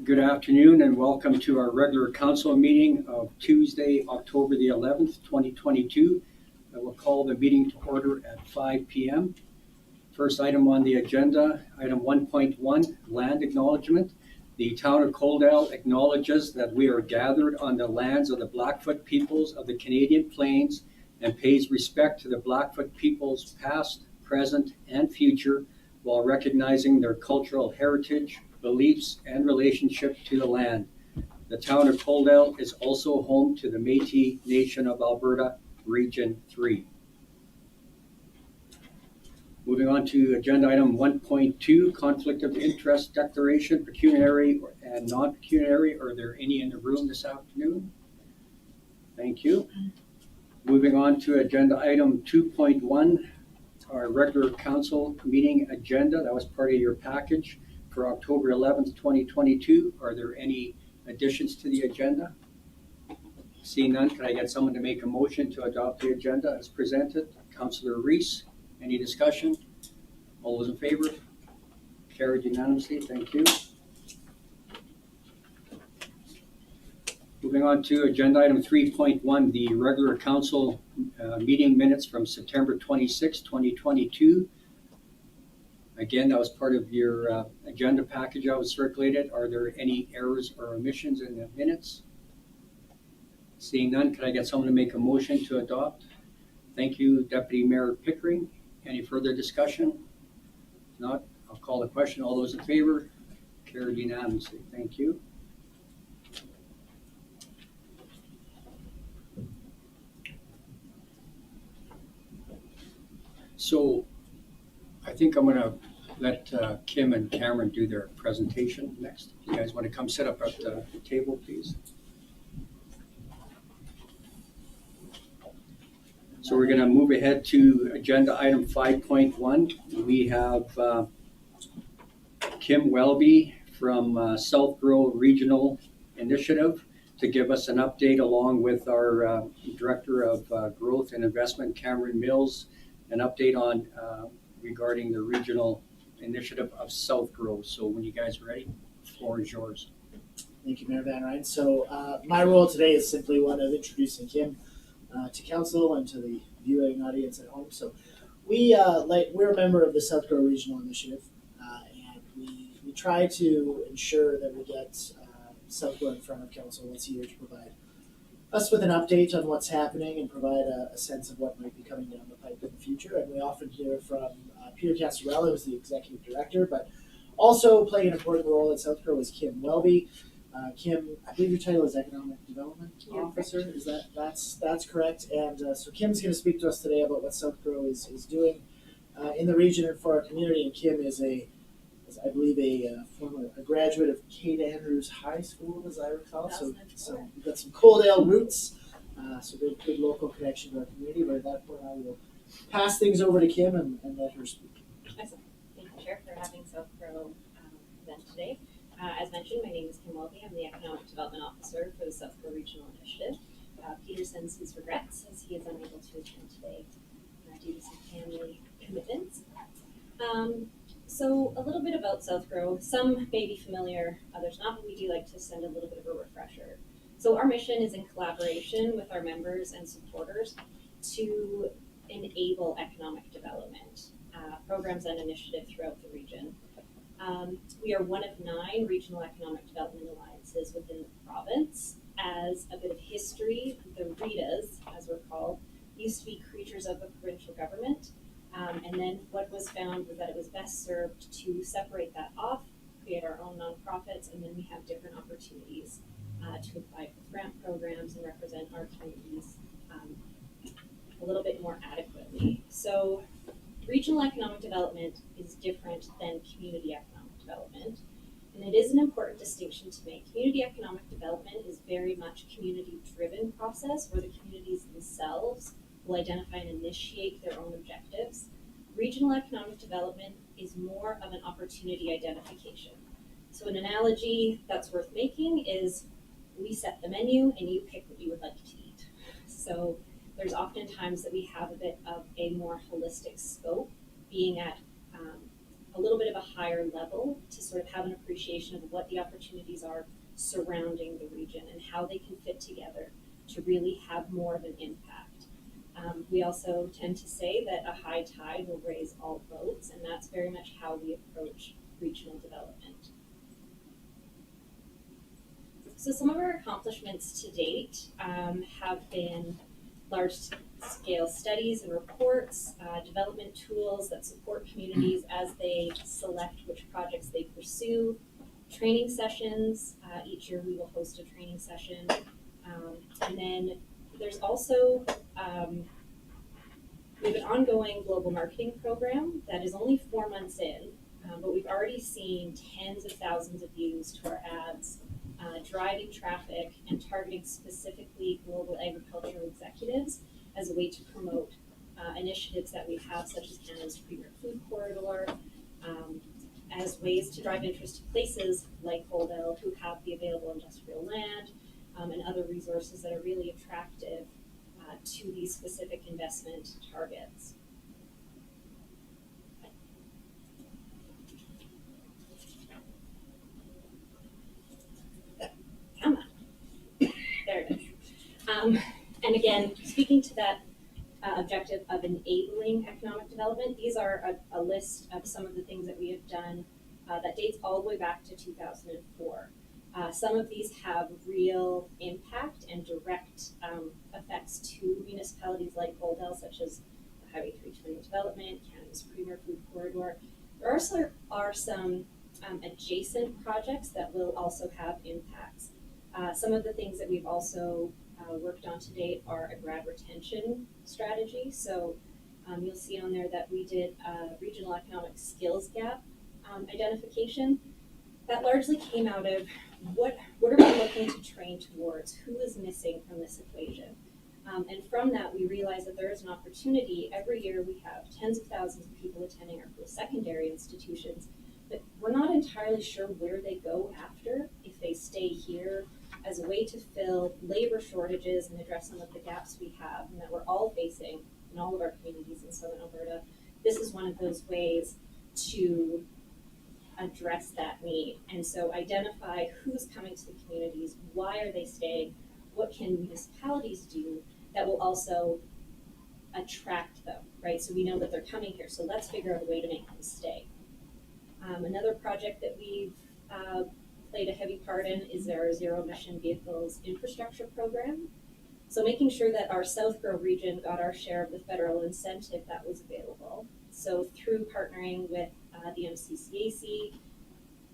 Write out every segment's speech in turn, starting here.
Good afternoon and welcome to our regular council meeting of Tuesday, October the 11th, 2022. I will call the meeting to order at 5 p.m. First item on the agenda, item 1.1, Land Acknowledgement. The town of Koledale acknowledges that we are gathered on the lands of the Blackfoot peoples of the Canadian Plains and pays respect to the Blackfoot peoples past, present, and future while recognizing their cultural heritage, beliefs, and relationship to the land. The town of Koledale is also home to the Métis Nation of Alberta, Region 3. Moving on to agenda item 1.2, conflict of interest declaration, pecuniary and non-pecuniary. Are there any in the room this afternoon? Thank you. Moving on to agenda item 2.1, our regular council meeting agenda. That was part of your package for October 11th, 2022. Are there any additions to the agenda? Seeing none, can I get someone to make a motion to adopt the agenda as presented? Councillor Reese, any discussion? All those in favor? Carried unanimously, thank you. Moving on to agenda item 3.1, the regular council meeting minutes from September 26, 2022. Again, that was part of your agenda package that was circulated. Are there any errors or omissions in the minutes? Seeing none, can I get someone to make a motion to adopt? Thank you, Deputy Mayor Pickering. Any further discussion? If not, I'll call the question. All those in favor? Carried unanimously. Thank you. So I think I'm going to let Kim and Cameron do their presentation next. If you guys want to come sit up at the table, please. So we're going to move ahead to agenda item 5.1. We have Kim Welby from Southgrow Regional Initiative to give us an update, along with our Director of Growth and Investment, Cameron Mills, an update on regarding the regional initiative of Southgrow. So when you guys are ready, the floor is yours. Thank you, Mayor Van Rijn. So my role today is simply one of introducing Kim to council and to the viewing audience at home. So we're a member of the Southgrow Regional Initiative, and we try to ensure that we get Southgrow in front of council once a year to provide us with an update on what's happening and provide a sense of what might be coming down the pipe in the future. And we often hear from Peter Castorella, who's the executive director, but also playing an important role at Southgrow is Kim Welby. Kim, I believe your title is Economic Development Officer. Is that's correct? And so Kim's going to speak to us today about what Southgrow is doing in the region and for our community. And Kim is I believe a graduate of Kate Andrews High School, as I recall. So we've got some Koledale roots, so good local connection to our community. But at that point, I will pass things over to Kim and let her speak. Awesome. Thank you, Chair, for having Southgrow present today. As mentioned, my name is Kim Welby. I'm the Economic Development Officer for the Southgrow Regional Initiative. Peter sends his regrets as he is unable to attend today due to some family commitments. So a little bit about Southgrow. Some may be familiar, others not, but we do like to send a little bit of a refresher. So our mission is in collaboration with our members and supporters to enable economic development programs and initiatives throughout the region. We are one of 9 regional economic development alliances within the province. As a bit of history, the REDAs, as we're called, used to be creatures of the provincial government. And then what was found was that it was best served to separate that off, create our own nonprofits, and then we have different opportunities to apply for grant programs and represent our communities a little bit more adequately. So regional economic development is different than community economic development. And it is an important distinction to make. Community economic development is very much a community-driven process where the communities themselves will identify and initiate their own objectives. Regional economic development is more of an opportunity identification. So an analogy that's worth making is we set the menu and you pick what you would like to eat. So there's often times that we have a bit of a more holistic scope, being at a little bit of a higher level to sort of have an appreciation of what the opportunities are surrounding the region and how they can fit together to really have more of an impact. We also tend to say that a high tide will raise all boats, and that's very much how we approach regional development. So some of our accomplishments to date have been large-scale studies and reports, development tools that support communities as they select which projects they pursue, training sessions. Each year we will host a training session. And then there's also, we have an ongoing global marketing program that is only 4 months in, but we've already seen tens of thousands of views to our ads, driving traffic and targeting specifically global agricultural executives as a way to promote initiatives that we have, such as Canada's Premier Food Corridor, as ways to drive interest to places like Koledale, who have the available industrial land and other resources that are really attractive to these specific investment targets. There it is. And again, speaking to that objective of enabling economic development, these are a list of some of the things that we have done that dates all the way back to 2004. Some of these have real impact and direct effects to municipalities like Koledale, such as the Highway 320 development, Canada's Premier Food Corridor. There also are some adjacent projects that will also have impacts. Some of the things that we've also worked on to date are a grad retention strategy. So you'll see on there that we did a regional economic skills gap identification. That largely came out of what are we looking to train towards? Who is missing from this equation? And from that, we realized that there is an opportunity. Every year we have tens of thousands of people attending our post-secondary institutions, but we're not entirely sure where they go after, if they stay here, as a way to fill labor shortages and address some of the gaps we have and that we're all facing in all of our communities in Southern Alberta. This is one of those ways to address that need. And so identify who's coming to the communities, why are they staying, what can municipalities do that will also attract them, right? So we know that they're coming here, so let's figure out a way to make them stay. Another project that we've played a heavy part in is our zero emission vehicles infrastructure program. So making sure that our Southgrow region got our share of the federal incentive that was available. So through partnering with the MCCAC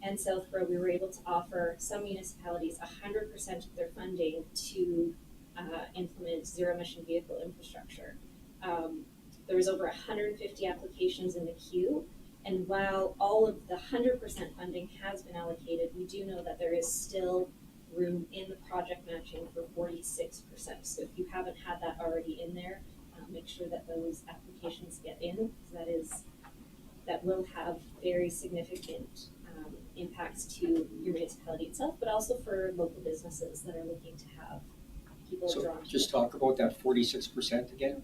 and Southgrow, we were able to offer some municipalities 100% of their funding to implement zero emission vehicle infrastructure. There was over 150 applications in the queue. And while all of the 100% funding has been allocated, we do know that there is still room in the project matching for 46%. So if you haven't had that already in there, make sure that those applications get in, because that will have very significant impacts to your municipality itself, but also for local businesses that are looking to have people drawn. So just talk about that 46% again.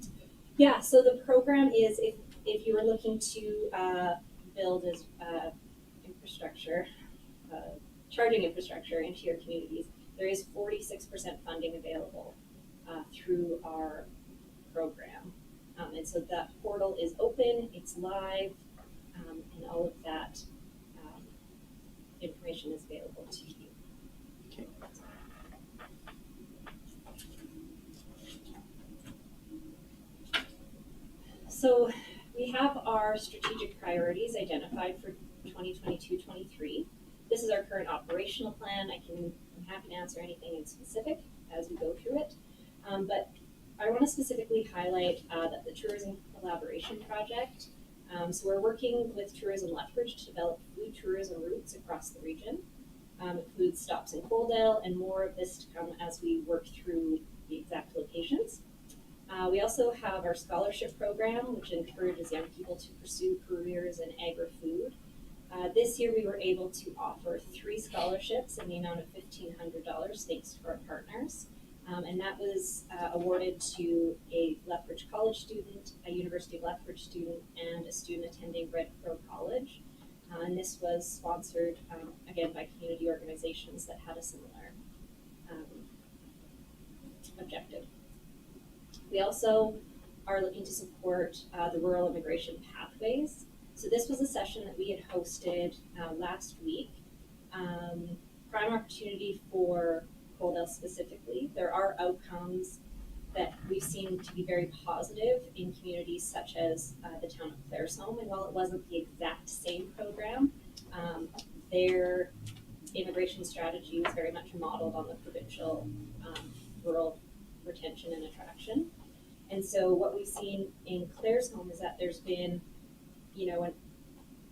Yeah, so the program is if you were looking to build as infrastructure, charging infrastructure into your communities, there is 46% funding available through our program. And so that portal is open, it's live, and all of that information is available to you. Okay. So we have our strategic priorities identified for 2022-23. This is our current operational plan. I'm happy to answer anything in specific as we go through it. But I want to specifically highlight that the tourism collaboration project. So we're working with Tourism Lethbridge to develop food tourism routes across the region. Includes stops in Koledale, and more of this to come as we work through the exact locations. We also have our scholarship program, which encourages young people to pursue careers in agri-food. This year we were able to offer 3 scholarships in the amount of $1,500 thanks to our partners. And that was awarded to a Lethbridge College student, a University of Lethbridge student, and a student attending Red Crow College. And this was sponsored, again, by community organizations that had a similar objective. We also are looking to support the rural immigration pathways. So this was a session that we had hosted last week. Prime opportunity for Koledale specifically. There are outcomes that we've seen to be very positive in communities such as the town of Claresholm. And while it wasn't the exact same program, their immigration strategy was very much modeled on the provincial rural retention and attraction. And so what we've seen in Claresholm is that there's been,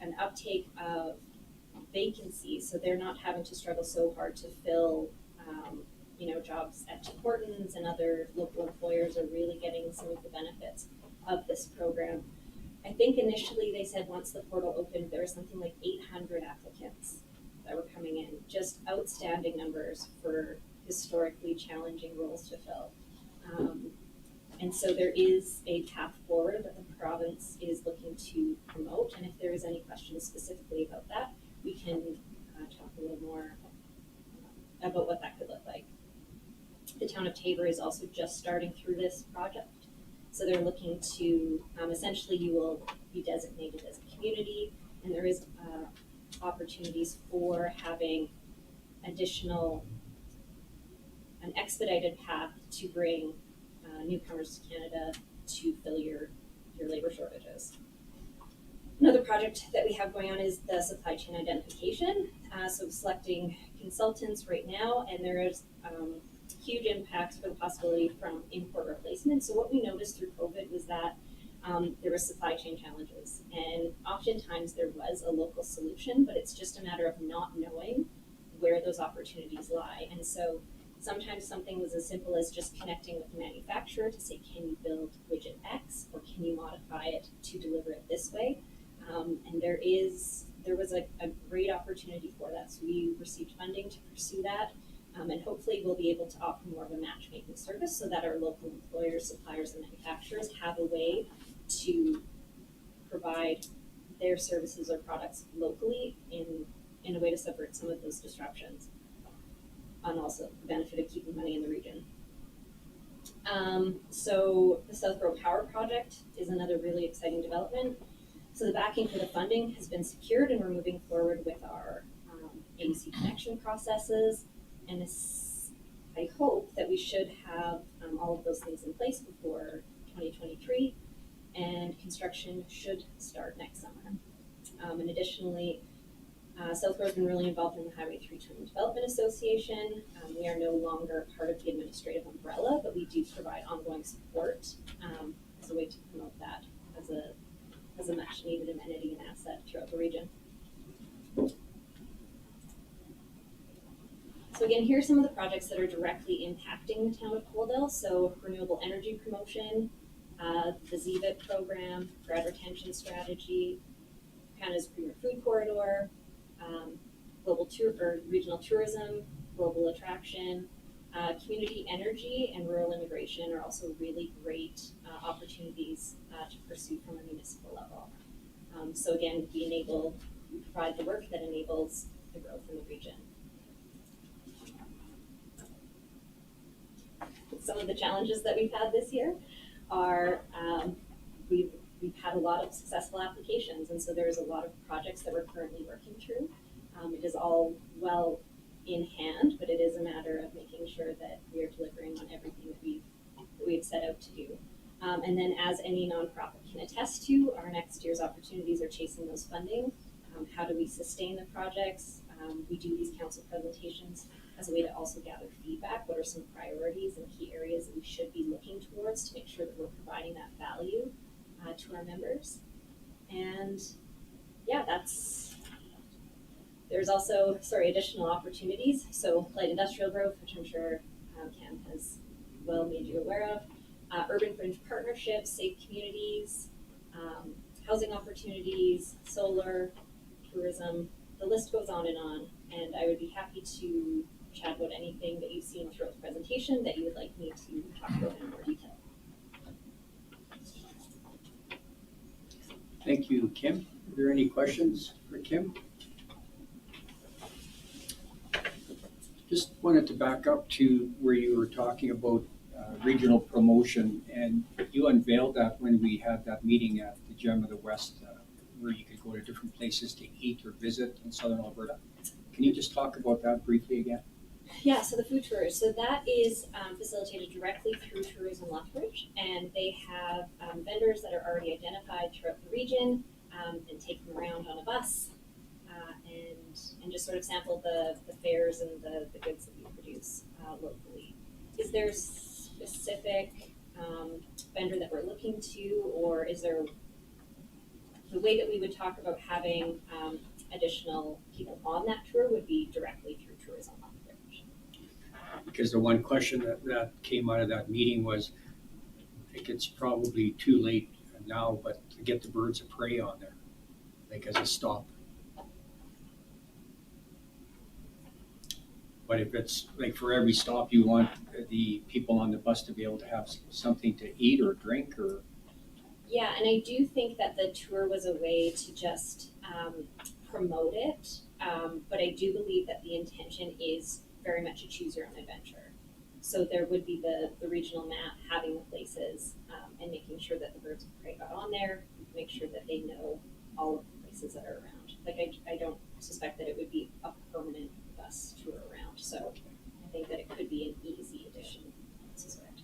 an uptake of vacancies, so they're not having to struggle so hard to fill jobs at Tim Hortons, and other local employers are really getting some of the benefits of this program. I think initially they said once the portal opened, there was something like 800 applicants that were coming in, just outstanding numbers for historically challenging roles to fill. And so there is a path forward that the province is looking to promote, and if there is any questions specifically about that, we can talk a little more about what that could look like. The town of Tabor is also just starting through this project. So they're looking to, essentially you will be designated as a community, and there is opportunities for having an expedited path to bring newcomers to Canada to fill your labor shortages. Another project that we have going on is the supply chain identification. So selecting consultants right now, and there is huge impacts for the possibility from import replacement. So what we noticed through COVID was that there were supply chain challenges, and oftentimes there was a local solution, but it's just a matter of not knowing where those opportunities lie. And so sometimes something was as simple as just connecting with the manufacturer to say, can you build widget X, or can you modify it to deliver it this way? And there was a great opportunity for that. So we received funding to pursue that. And hopefully we'll be able to offer more of a matchmaking service so that our local employers, suppliers, and manufacturers have a way to provide their services or products locally in a way to subvert some of those disruptions, and also the benefit of keeping money in the region. So the Southgrow Power Project is another really exciting development. So the backing for the funding has been secured, and we're moving forward with our ABC connection processes. And I hope that we should have all of those things in place before 2023, and construction should start next summer. And additionally, Southgrow has been really involved in the Highway 320 Development Association. We are no longer part of the administrative umbrella, but we do provide ongoing support as a way to promote that as a much needed amenity and asset throughout the region. So again, here are some of the projects that are directly impacting the town of Koledale. So renewable energy promotion, the ZVIT program, grad retention strategy, Canada's Premier Food Corridor, global tour or regional tourism, global attraction, community energy, and rural immigration are also really great opportunities to pursue from a municipal level. So again, we provide the work that enables the growth in the region. Some of the challenges that we've had this year are we've had a lot of successful applications, and so there's a lot of projects that we're currently working through. It is all well in hand, but it is a matter of making sure that we are delivering on everything that we've set out to do. And then, as any nonprofit can attest to, our next year's opportunities are chasing those funding. How do we sustain the projects? We do these council presentations as a way to also gather feedback. What are some priorities and key areas that we should be looking towards to make sure that we're providing that value to our members? And yeah, there's also, additional opportunities. So light industrial growth, which I'm sure Cam has well made you aware of. Urban fringe partnerships, safe communities, housing opportunities, solar, tourism, the list goes on. And I would be happy to chat about anything that you've seen throughout the presentation that you would like me to talk about in more detail. Thank you, Kim. Are there any questions for Kim? Just wanted to back up to where you were talking about regional promotion, and you unveiled that when we had that meeting at the Gem of the West, where you could go to different places to eat or visit in southern Alberta. Can you just talk about that briefly again? Yeah, so the food tours. So that is facilitated directly through Tourism Lethbridge, and they have vendors that are already identified throughout the region and take them around on a bus and just sort of sample the fairs and the goods that we produce locally. Is there a specific vendor that we're looking to, or is there the way that we would talk about having additional people on that tour would be directly through Tourism Lethbridge? Because the one question that came out of that meeting was, I think it's probably too late now, but to get the birds of prey on there, like as a stop. But if it's like for every stop, you want the people on the bus to be able to have something to eat or drink or. Yeah, and I do think that the tour was a way to just promote it, but I do believe that the intention is very much a choose your own adventure. So there would be the regional map having the places and making sure that the birds of prey got on there, make sure that they know all of the places that are around. Like I don't suspect that it would be a permanent bus tour around. So I think that it could be an easy addition, I suspect.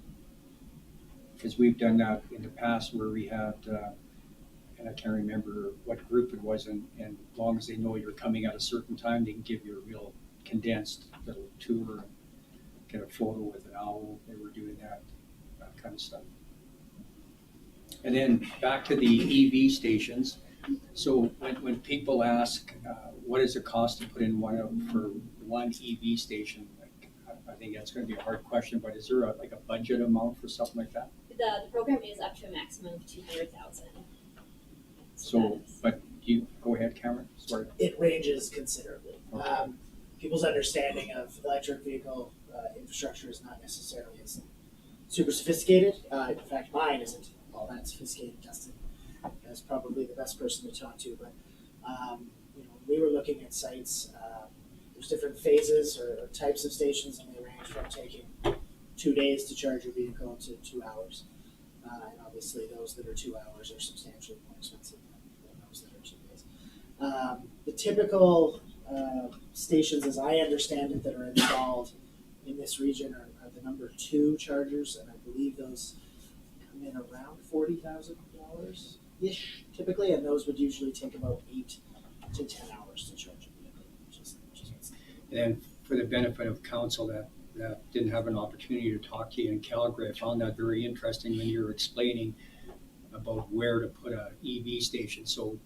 Because we've done that in the past where we had, and I can't remember what group it was, and as long as they know you're coming at a certain time, they can give you a real condensed little tour and get a photo with an owl. They were doing that kind of stuff. And then back to the EV stations. So when people ask, what is the cost to put in one EV station? Like, I think that's going to be a hard question, but is there a budget amount for something like that? The program is up to a maximum of 200,000. So, but you go ahead, Cameron. Sorry. It ranges considerably. Okay. People's understanding of electric vehicle infrastructure is not necessarily as super sophisticated. In fact, mine isn't all that sophisticated. Justin is probably the best person to talk to. But we were looking at sites. There's different phases or types of stations, and they range from taking 2 days to charge your vehicle to 2 hours. And obviously, those that are 2 hours are substantially more expensive than those that are 2 days. The typical stations, as I understand it, that are installed in this region are the number 2 chargers, and I believe those come in around $40,000 ish typically, and those would usually take about 8 to 10 hours to charge a vehicle. And then for the benefit of council that didn't have an opportunity to talk to you in Calgary, I found that very interesting when you were explaining about where to put a EV station. So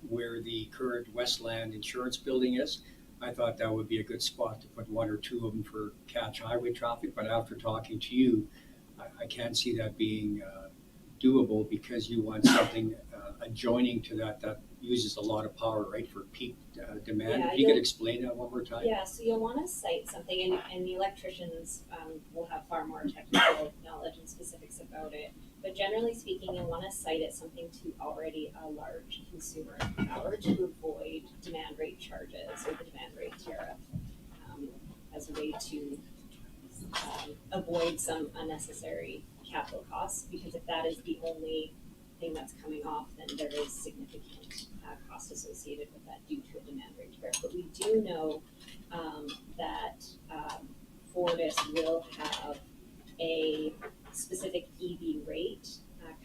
where the current Westland insurance building is, I thought that would be a good spot to put 1 or 2 of them for catch highway traffic. But after talking to you, I can't see that being doable because you want something adjoining to that uses a lot of power, right, for peak demand. Yeah, if you could explain that one more time. Yeah, so you'll want to cite something, and the electricians will have far more technical knowledge and specifics about it. But generally speaking, you'll want to cite it something to already a large consumer of power to avoid demand rate charges or the demand rate tariff as a way to avoid some unnecessary capital costs. Because if that is the only thing that's coming off, then there is significant cost associated with that due to a demand rate tariff. But we do know that Fortis will have a specific EV rate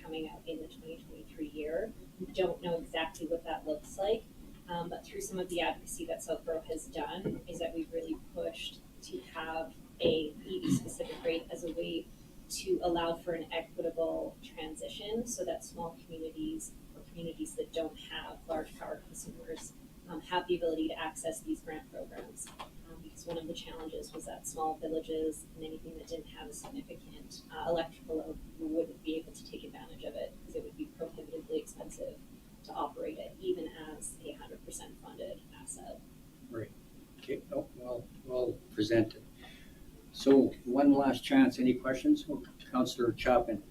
coming out in the 2023 year. We don't know exactly what that looks like, but through some of the advocacy that Southgrow has done is that we've really pushed to have a EV specific rate as a way to allow for an equitable transition so that small communities or communities that don't have large power consumers have the ability to access these grant programs. Because one of the challenges was that small villages and anything that didn't have a significant electrical load wouldn't be able to take advantage of it because it would be prohibitively expensive to operate it, even as a 100% funded asset. Right. Okay. Oh, well presented. So one last chance. Any questions? Councillor Chapman.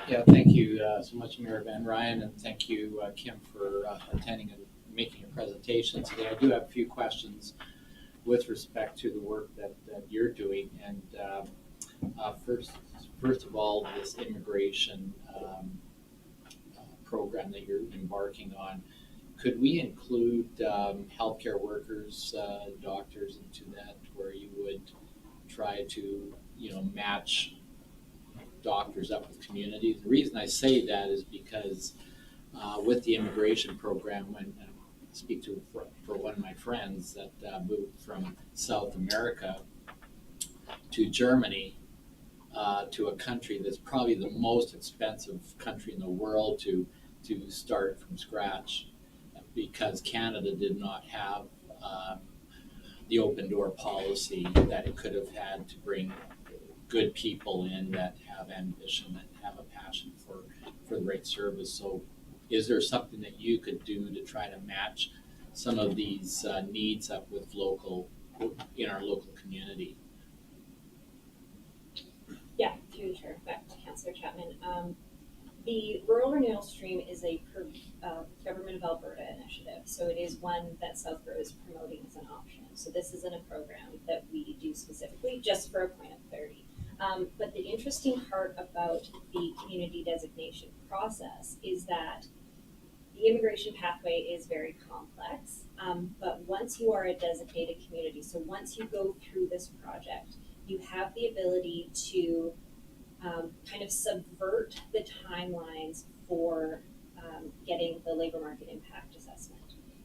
Yeah, thank you so much, Mayor Van Rijn, and thank you, Kim, for attending and making a presentation today. I do have a few questions with respect to the work that you're doing. And first of all, this immigration program that you're embarking on, could we include healthcare workers, doctors into that, where you would try to, match doctors up with communities? The reason I say that is because with the immigration program, when I speak to for one of my friends that moved from South America to Germany, to a country that's probably the most expensive country in the world to start from scratch, because Canada did not have the open door policy that it could have had to bring good people in that have ambition and have a passion for the right service. So is there something that you could do to try to match some of these needs up with in our local community? Yeah, through the chair, back to Councillor Chapman. The Rural Renewal Stream is a Government of Alberta initiative, so it is one that Southgrow is promoting as an option. So this isn't a program that we do specifically, just for a point of clarity. But the interesting part about the community designation process is that the immigration pathway is very complex, but once you are a designated community, so once you go through this project, you have the ability to kind of subvert the timelines for getting the labor market impact assessment.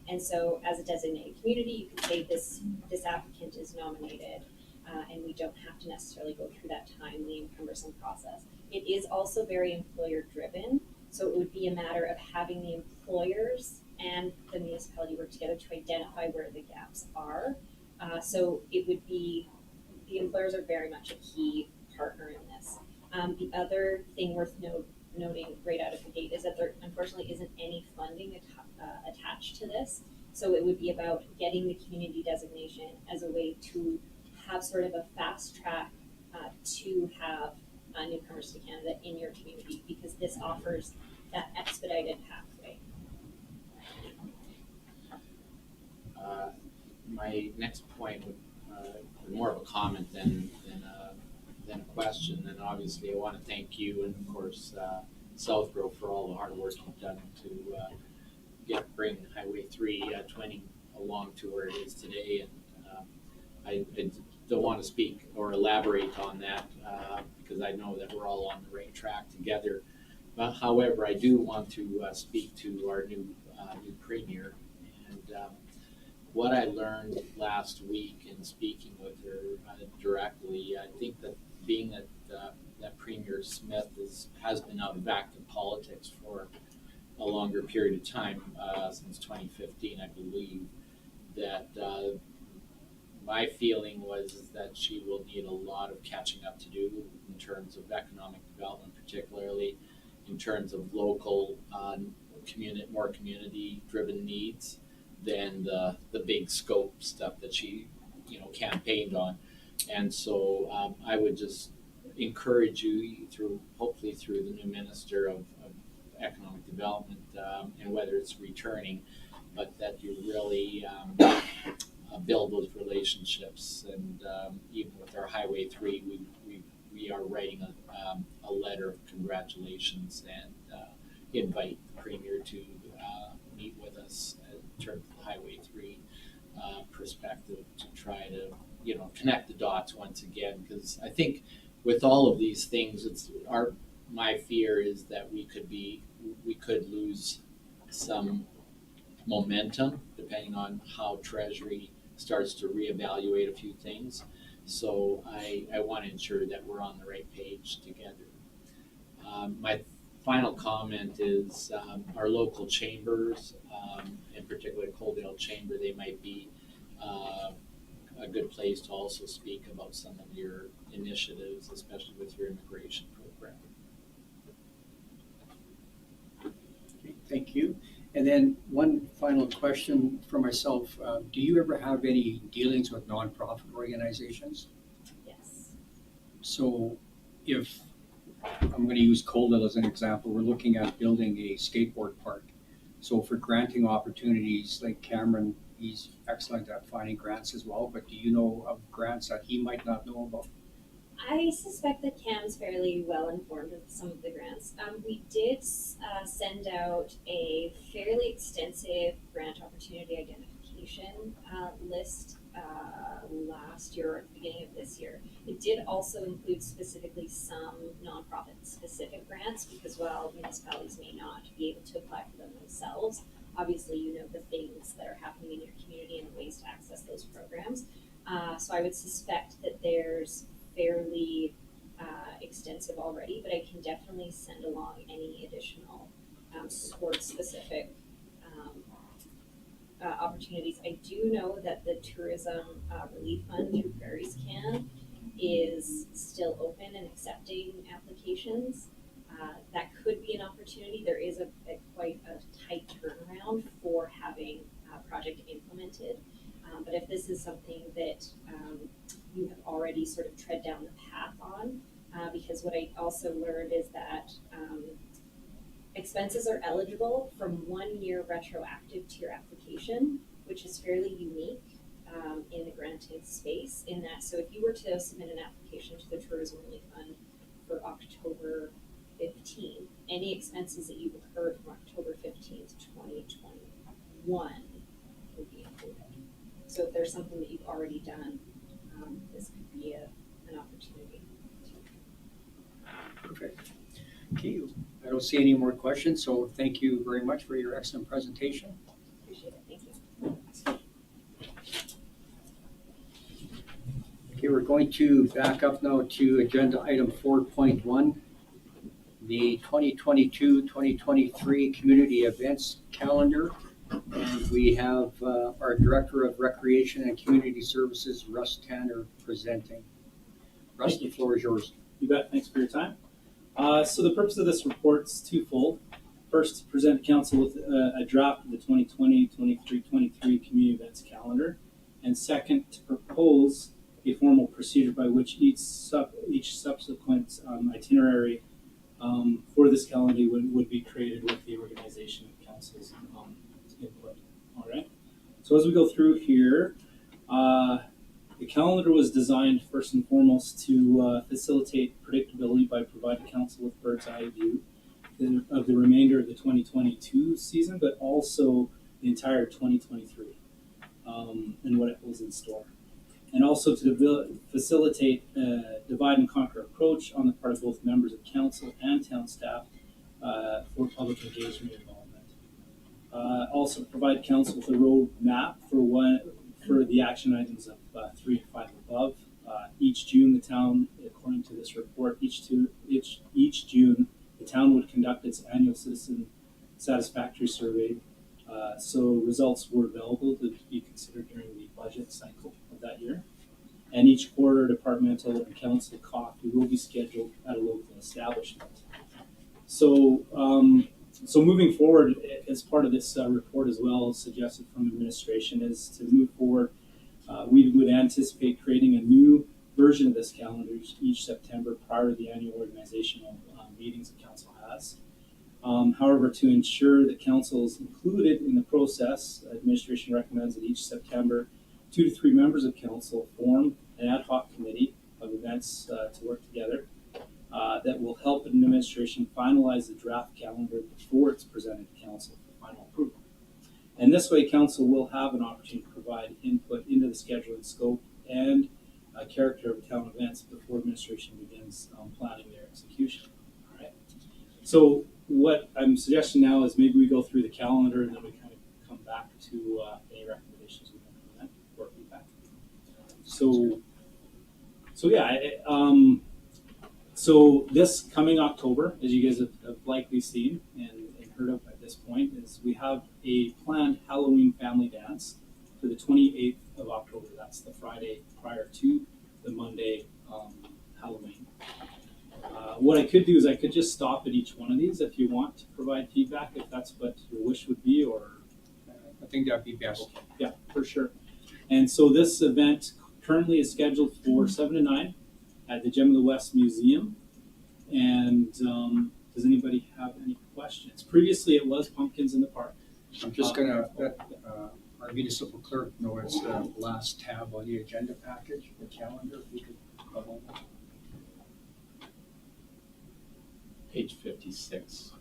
And so as a designated community, you can say this applicant is nominated, and we don't have to necessarily go through that timely and cumbersome process. It is also very employer driven, so it would be a matter of having the employers and the municipality work together to identify where the gaps are. So it would be, the employers are very much a key partner in this. The other thing worth noting right out of the gate is that there unfortunately isn't any funding attached to this. So it would be about getting the community designation as a way to have sort of a fast track to have newcomers to Canada in your community, because this offers that expedited pathway. My next point would more of a comment than a question. And obviously, I want to thank you and, of course, Southgrow for all the hard work you've done to bring Highway 3 twinning along to where it is today. And I don't want to speak or elaborate on that because I know that we're all on the right track together. But however, I do want to speak to our new premier. And what I learned last week in speaking with her directly, I think that being that Premier Smith has been out of active politics for a longer period of time, since 2015, I believe, that my feeling was that she will need a lot of catching up to do in terms of economic development, particularly in terms of local, more community-driven needs than the big scope stuff that she, campaigned on. And so I would just encourage you hopefully through the new Minister of Economic Development, and whether it's returning, but that you really build those relationships. And even with our Highway 3, we are writing a letter of congratulations and invite the Premier to meet with us in terms of the Highway 3 perspective to try to connect the dots once again, because I think with all of these things, my fear is that we could lose some momentum depending on how Treasury starts to reevaluate a few things. So I want to ensure that we're on the right page together. My final comment is our local chambers, in particular Koledale Chamber, they might be a good place to also speak about some of your initiatives, especially with your immigration program. Okay, thank you. And then one final question for myself. Do you ever have any dealings with nonprofit organizations? Yes. So if I'm going to use Koledale as an example. We're looking at building a skateboard park. So for granting opportunities, like Cameron, he's excellent at finding grants as well, but do you know of grants that he might not know about? I suspect that Cam's fairly well informed of some of the grants. We did send out a fairly extensive grant opportunity identification list last year or at the beginning of this year. It did also include specifically some nonprofit specific grants because while municipalities may not be able to apply for them themselves, obviously you know the things that are happening in your community and the ways to access those programs. So I would suspect that there's fairly extensive already, but I can definitely send along any additional sport-specific opportunities. I do know that the tourism relief fund through Prairies Can is still open and accepting applications. That could be an opportunity. There is a quite a tight turnaround for having a project implemented. But if this is something that you have already sort of tread down the path on, because what I also learned is that expenses are eligible from 1 year retroactive to your application, which is fairly unique in the granting space in that. So if you were to submit an application to the Tourism Relief Fund for October 15th, any expenses that you incurred from October 15th, 2021 would be included. So if there's something that you've already done, this could be an opportunity. Perfect. Okay, I don't see any more questions, so thank you very much for your excellent presentation. Appreciate it. Thank you. Okay, we're going to back up now to agenda item 4.1, the 2022-2023 community events calendar. And we have our Director of Recreation and Community Services, Russ Tanner, presenting. Russ, the floor is yours. You bet. Thanks for your time. So the purpose of this report is twofold. First, to present council with a draft of the 2020-23 community events calendar. And second, to propose a formal procedure by which each subsequent itinerary for this calendar would be created with the organization of council's input. All right. So as we go through here, the calendar was designed first and foremost to facilitate predictability by providing council with bird's eye view of the remainder of the 2022 season, but also the entire 2023 and what it holds in store. And also to facilitate a divide and conquer approach on the part of both members of council and town staff for public engagement involvement. Also to provide council with a roadmap for the action items of 3 and 5 above. Each June, the town, according to this report, each June, the town would conduct its annual citizen satisfactory survey. So results were available to be considered during the budget cycle of that year. And each quarter, departmental and council coffee will be scheduled at a local establishment. So, so moving forward, as part of this report as well, suggested from administration is to move forward. We would anticipate creating a new version of this calendar each September prior to the annual organizational meetings the council has. However, to ensure that council is included in the process, administration recommends that each September, 2 to 3 members of council form an ad hoc committee of events to work together that will help administration finalize the draft calendar before it's presented to council for final approval. And this way, council will have an opportunity to provide input into the scheduling scope and character of town events before administration begins planning their execution. All right. So what I'm suggesting now is maybe we go through the calendar and then we kind of come back to any recommendations we want to present or feedback. So yeah, so this coming October, as you guys have likely seen and heard of at this point, is we have a planned Halloween family dance for the 28th of October. That's the Friday prior to the Monday Halloween. What I could do is I could just stop at each one of these if you want to provide feedback, if that's what your wish would be, or I think that'd be best. okay. Yeah, for sure. And so this event currently is scheduled for 7 to 9 at the Gem of the West Museum. And does anybody have any questions? Previously, it was Pumpkins in the Park. I'm just gonna let our municipal clerk know it's the last tab on the agenda package, the calendar, if you could bubble. Page 56.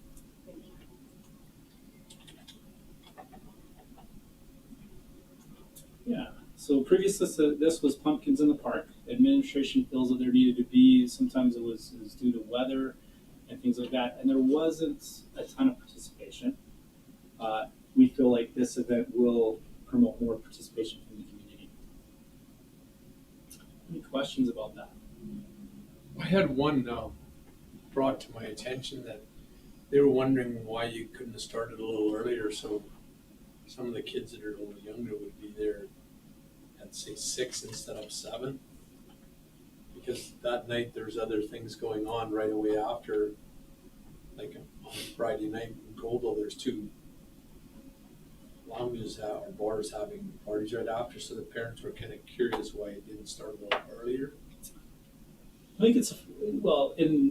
Yeah. So previously, this was Pumpkins in the Park. Administration feels that there needed to be. Sometimes it was due to weather and things like that, and there wasn't a ton of participation. We feel like this event will promote more participation from the community. Any questions about that? I had one brought to my attention that they were wondering why you couldn't have started a little earlier, so some of the kids that are a little younger would be there at say 6 instead of 7. Because that night there's other things going on right away after, like on Friday night in Kodel, there's 2 lounges or bars having parties right after, so the parents were kind of curious why it didn't start a little earlier. I think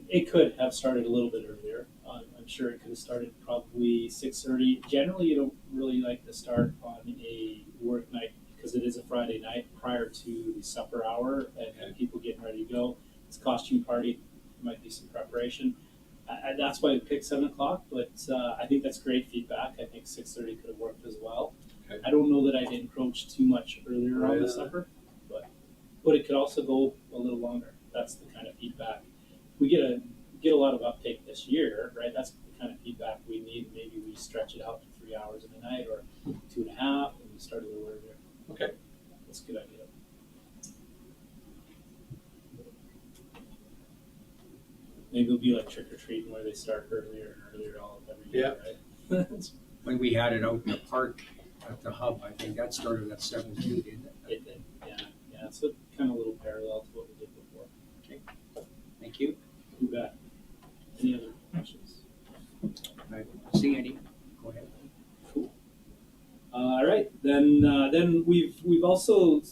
it could have started a little bit earlier. I'm sure it could have started probably 6:30. Generally, you don't really like to start on a work night because it is a Friday night prior to the supper hour and people getting ready to go. It's a costume party. There might be some preparation. That's why we picked 7 o'clock, but I think that's great feedback. I think 6:30 could have worked as well. Okay. I don't know that I'd encroach too much earlier on the supper, but it could also go a little longer. That's the kind of feedback. We get a lot of uptake this year, right? That's the kind of feedback we need. Maybe we stretch it out to 3 hours in the night or 2.5, and we start a little earlier. Okay. That's a good idea. Maybe it'll be like trick or treating where they start earlier and earlier every year, right? When we had it out in the park at the hub, I think that started at 7 too, didn't it? It did, yeah. So kind of a little parallel to what we did before. Thank you. You bet. Any other questions? I don't see any. Go ahead. Cool. All right, then we've also,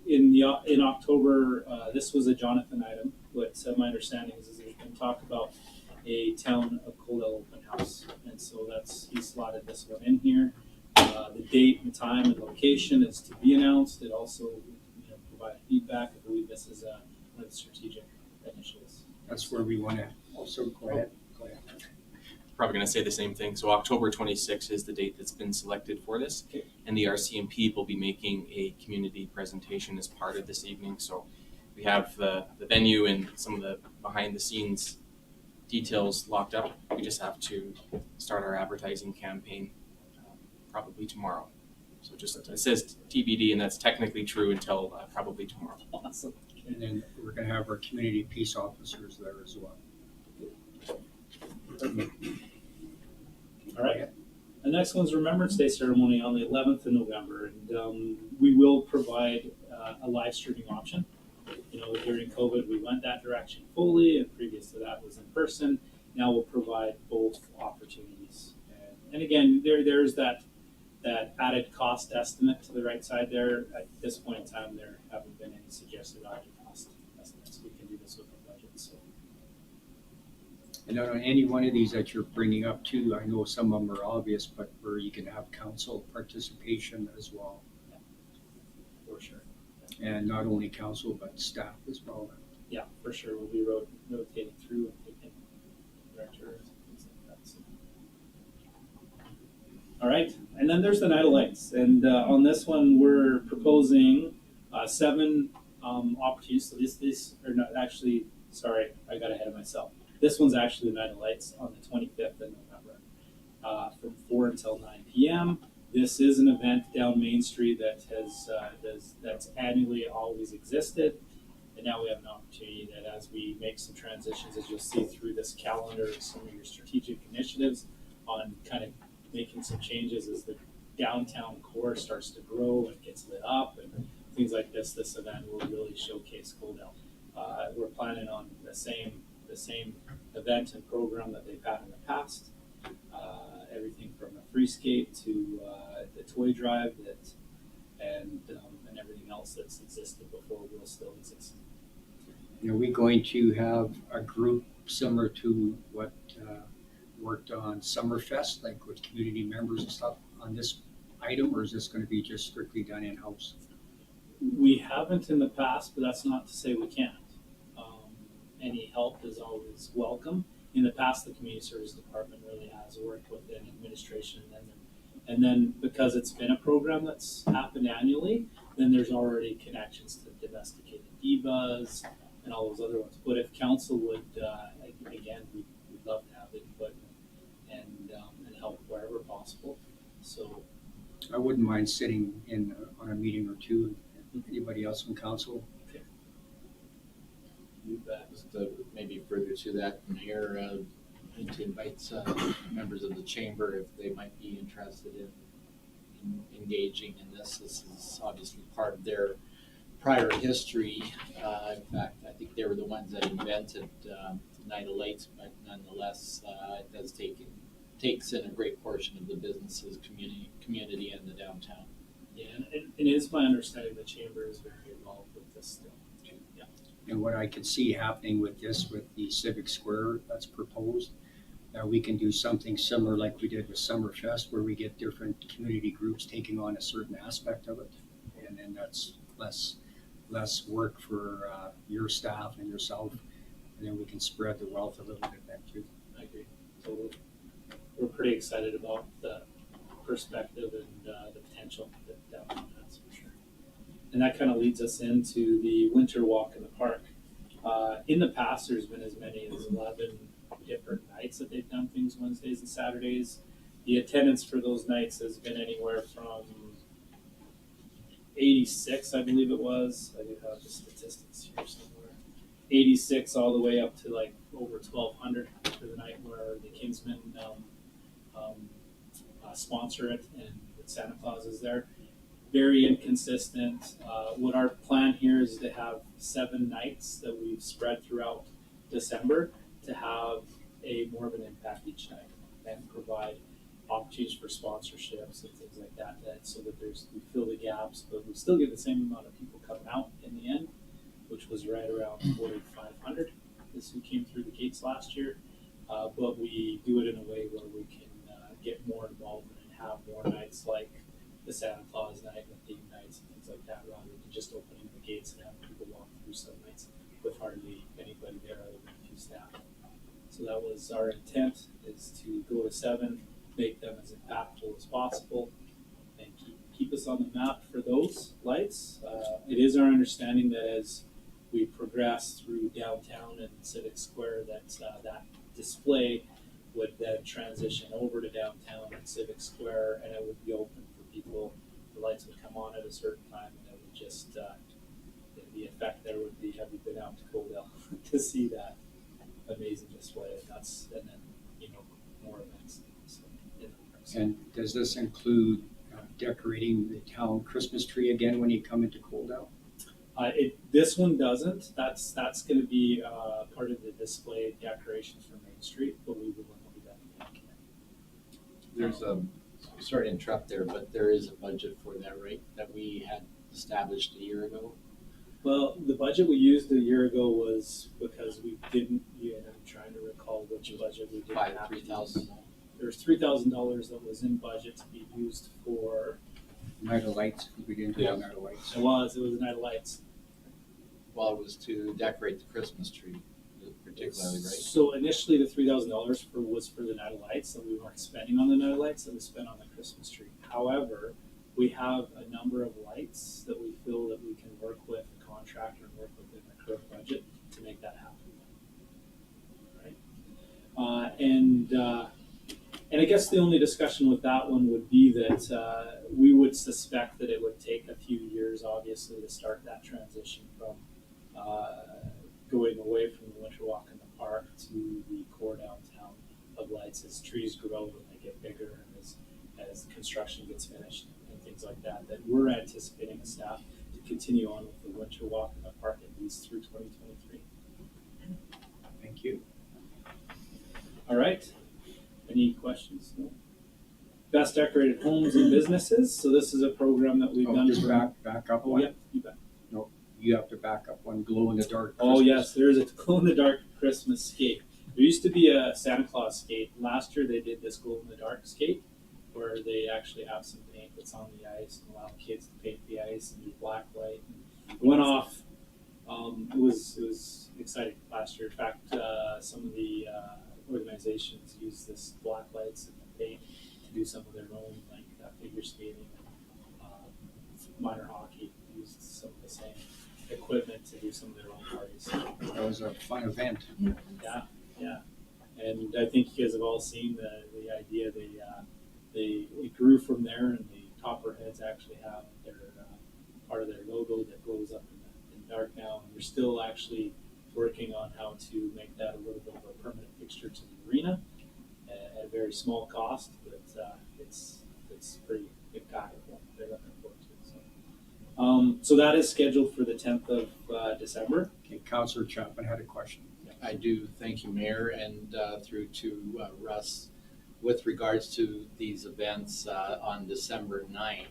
in October, this was a Jonathan item. What my understanding is there's been talk about a town of Koledale open house, and so he slotted this one in here. The date and time and location is to be announced. It also provided feedback. I believe this is one of the strategic initiatives. That's where we want to also go ahead. Probably going to say the same thing. So October 26th is the date that's been selected for this. Okay. And the RCMP will be making a community presentation as part of this evening. So we have the venue and some of the behind the scenes details locked up. We just have to start our advertising campaign probably tomorrow. So it says TBD, and that's technically true until probably tomorrow. Awesome. And then we're going to have our community peace officers there as well. All right. The next one's Remembrance Day ceremony on the 11th of November, and we will provide a live streaming option. During COVID, we went that direction fully, and previous to that was in person. Now we'll provide both opportunities. And again, there's that added cost estimate to the right side there. At this point in time, there haven't been any suggested added cost estimates. We can do this with our budget. So. And on any one of these that you're bringing up too, I know some of them are obvious, but where you can have council participation as well. Yeah, for sure. And not only council, but staff as well. Yeah, for sure. We'll be rotating through and picking directors and things like that. So. All right, and then there's the Night of Lights, and on this one we're proposing 7 opportunities. So these are not actually. Sorry, I got ahead of myself. This one's actually the Night of Lights on the 25th of November, from 4 until 9 p.m. This is an event down Main Street that that's annually always existed, and now we have an opportunity that as we make some transitions, as you'll see through this calendar, some of your strategic initiatives on kind of making some changes as the downtown core starts to grow and gets lit up and things like this. This event will really showcase Koledale. We're planning on the same event and program that they've had in the past. Everything from a free skate to the toy drive and everything else that's existed before will still exist. Are we going to have a group similar to what worked on Summerfest, like with community members and stuff on this item, or is this going to be just strictly done in-house? We haven't in the past, but that's not to say we can't. Any help is always welcome. In the past, the community service department really has worked within administration, and then because it's been a program that's happened annually, then there's already connections to domesticated divas and all those other ones. But if council would, again, we'd love to have input and help wherever possible. So I wouldn't mind sitting in on a meeting or two. Anybody else from council? you bet. Just maybe further to that, Mayor, to invite members of the chamber if they might be interested in engaging in this. This is obviously part of their prior history. In fact, I think they were the ones that invented Night of Lights, but nonetheless, it does takes in a great portion of the businesses, community and the downtown. Yeah, and it is my understanding the chamber is very involved with this still. Yeah. And what I could see happening with this, with the Civic Square that's proposed, we can do something similar like we did with Summerfest, where we get different community groups taking on a certain aspect of it. And then that's less work for your staff and yourself. And then we can spread the wealth a little bit then too. I agree. So we're pretty excited about the perspective and the potential that has for sure. And that kind of leads us into the winter walk in the park. In the past, there's been as many as 11 different nights that they've done things Wednesdays and Saturdays. The attendance for those nights has been anywhere from 86, I believe it was. I do have the statistics here somewhere. 86 all the way up to like over 1,200 for the night where the Kingsmen sponsor it and Santa Claus is there. Very inconsistent. What our plan here is to have 7 nights that we've spread throughout December to have a more of an impact each night and provide opportunities for sponsorships and things like that, so that we fill the gaps, but we still get the same amount of people coming out in the end, which was right around 4,500 is who came through the gates last year. But we do it in a way where we can get more involvement and have more nights like the Santa Claus night and the theme nights and things like that, rather than just opening the gates and having people walk through some nights with hardly anybody there other than a few staff. So that was our intent, is to go to 7, make them as impactful as possible, and keep us on the map for those lights. It is our understanding that as we progress through downtown and Civic Square, that that display would then transition over to downtown and Civic Square, and it would be open for people. The lights would come on at a certain time, and it would just the effect there would be, have you been out to Koledale to see that amazing display? And then more events. So, And does this include decorating the town Christmas tree again when you come into Koldale? This one doesn't. That's going to be part of the display decorations for Main Street, but we will be done again. There's sorry to interrupt there, but there is a budget for that, right? That we had established a year ago. Well, the budget we used a year ago was because we didn't. And I'm trying to recall which budget we did. $3,000. There's $3,000 that was in budget to be used for. Night of Lights, we didn't do Night of Lights. It was the Night of Lights. Well, it was to decorate the Christmas tree, particularly, right? So initially, the $3,000 was for the Night of Lights that we weren't spending on the Night of Lights, that we spent on the Christmas tree. However, we have a number of lights that we feel that we can work with a contractor and work within the current budget to make that happen. Right? And I guess the only discussion with that one would be that we would suspect that it would take a few years, obviously, to start that transition from going away from the winter walk in the park to the core downtown of lights as trees grow and they get bigger and as construction gets finished and things like that. That we're anticipating as staff to continue on with the winter walk in the park at least through 2023. Thank you. All right. Any questions? No. Best decorated homes and businesses. So this is a program that we've done. Just back up one. Yeah, you bet. No, you have to back up one glow in the dark. Oh yes, there is a glow in the dark Christmas scape. There used to be a Santa Claus skate. Last year they did this glow in the dark skate where they actually have some paint that's on the ice and allow kids to paint the ice and do black light. And it went off. It was exciting last year. In fact, some of the organizations use this black lights and the paint to do some of their own, like figure skating and minor hockey. Used some of the same equipment to do some of their own parties. That was a fun event. Yeah. And I think you guys have all seen the idea. It grew from there, and the Copperheads actually have their part of their logo that glows up in dark now. And we're still actually working on how to make that a little bit of a permanent fixture to the arena at a very small cost, but it's pretty impactful. They're looking forward to it. So that is scheduled for the 10th of December. Okay, Councillor Chapman had a question. I do, thank you, Mayor, and through to Russ. With regards to these events on December 9th,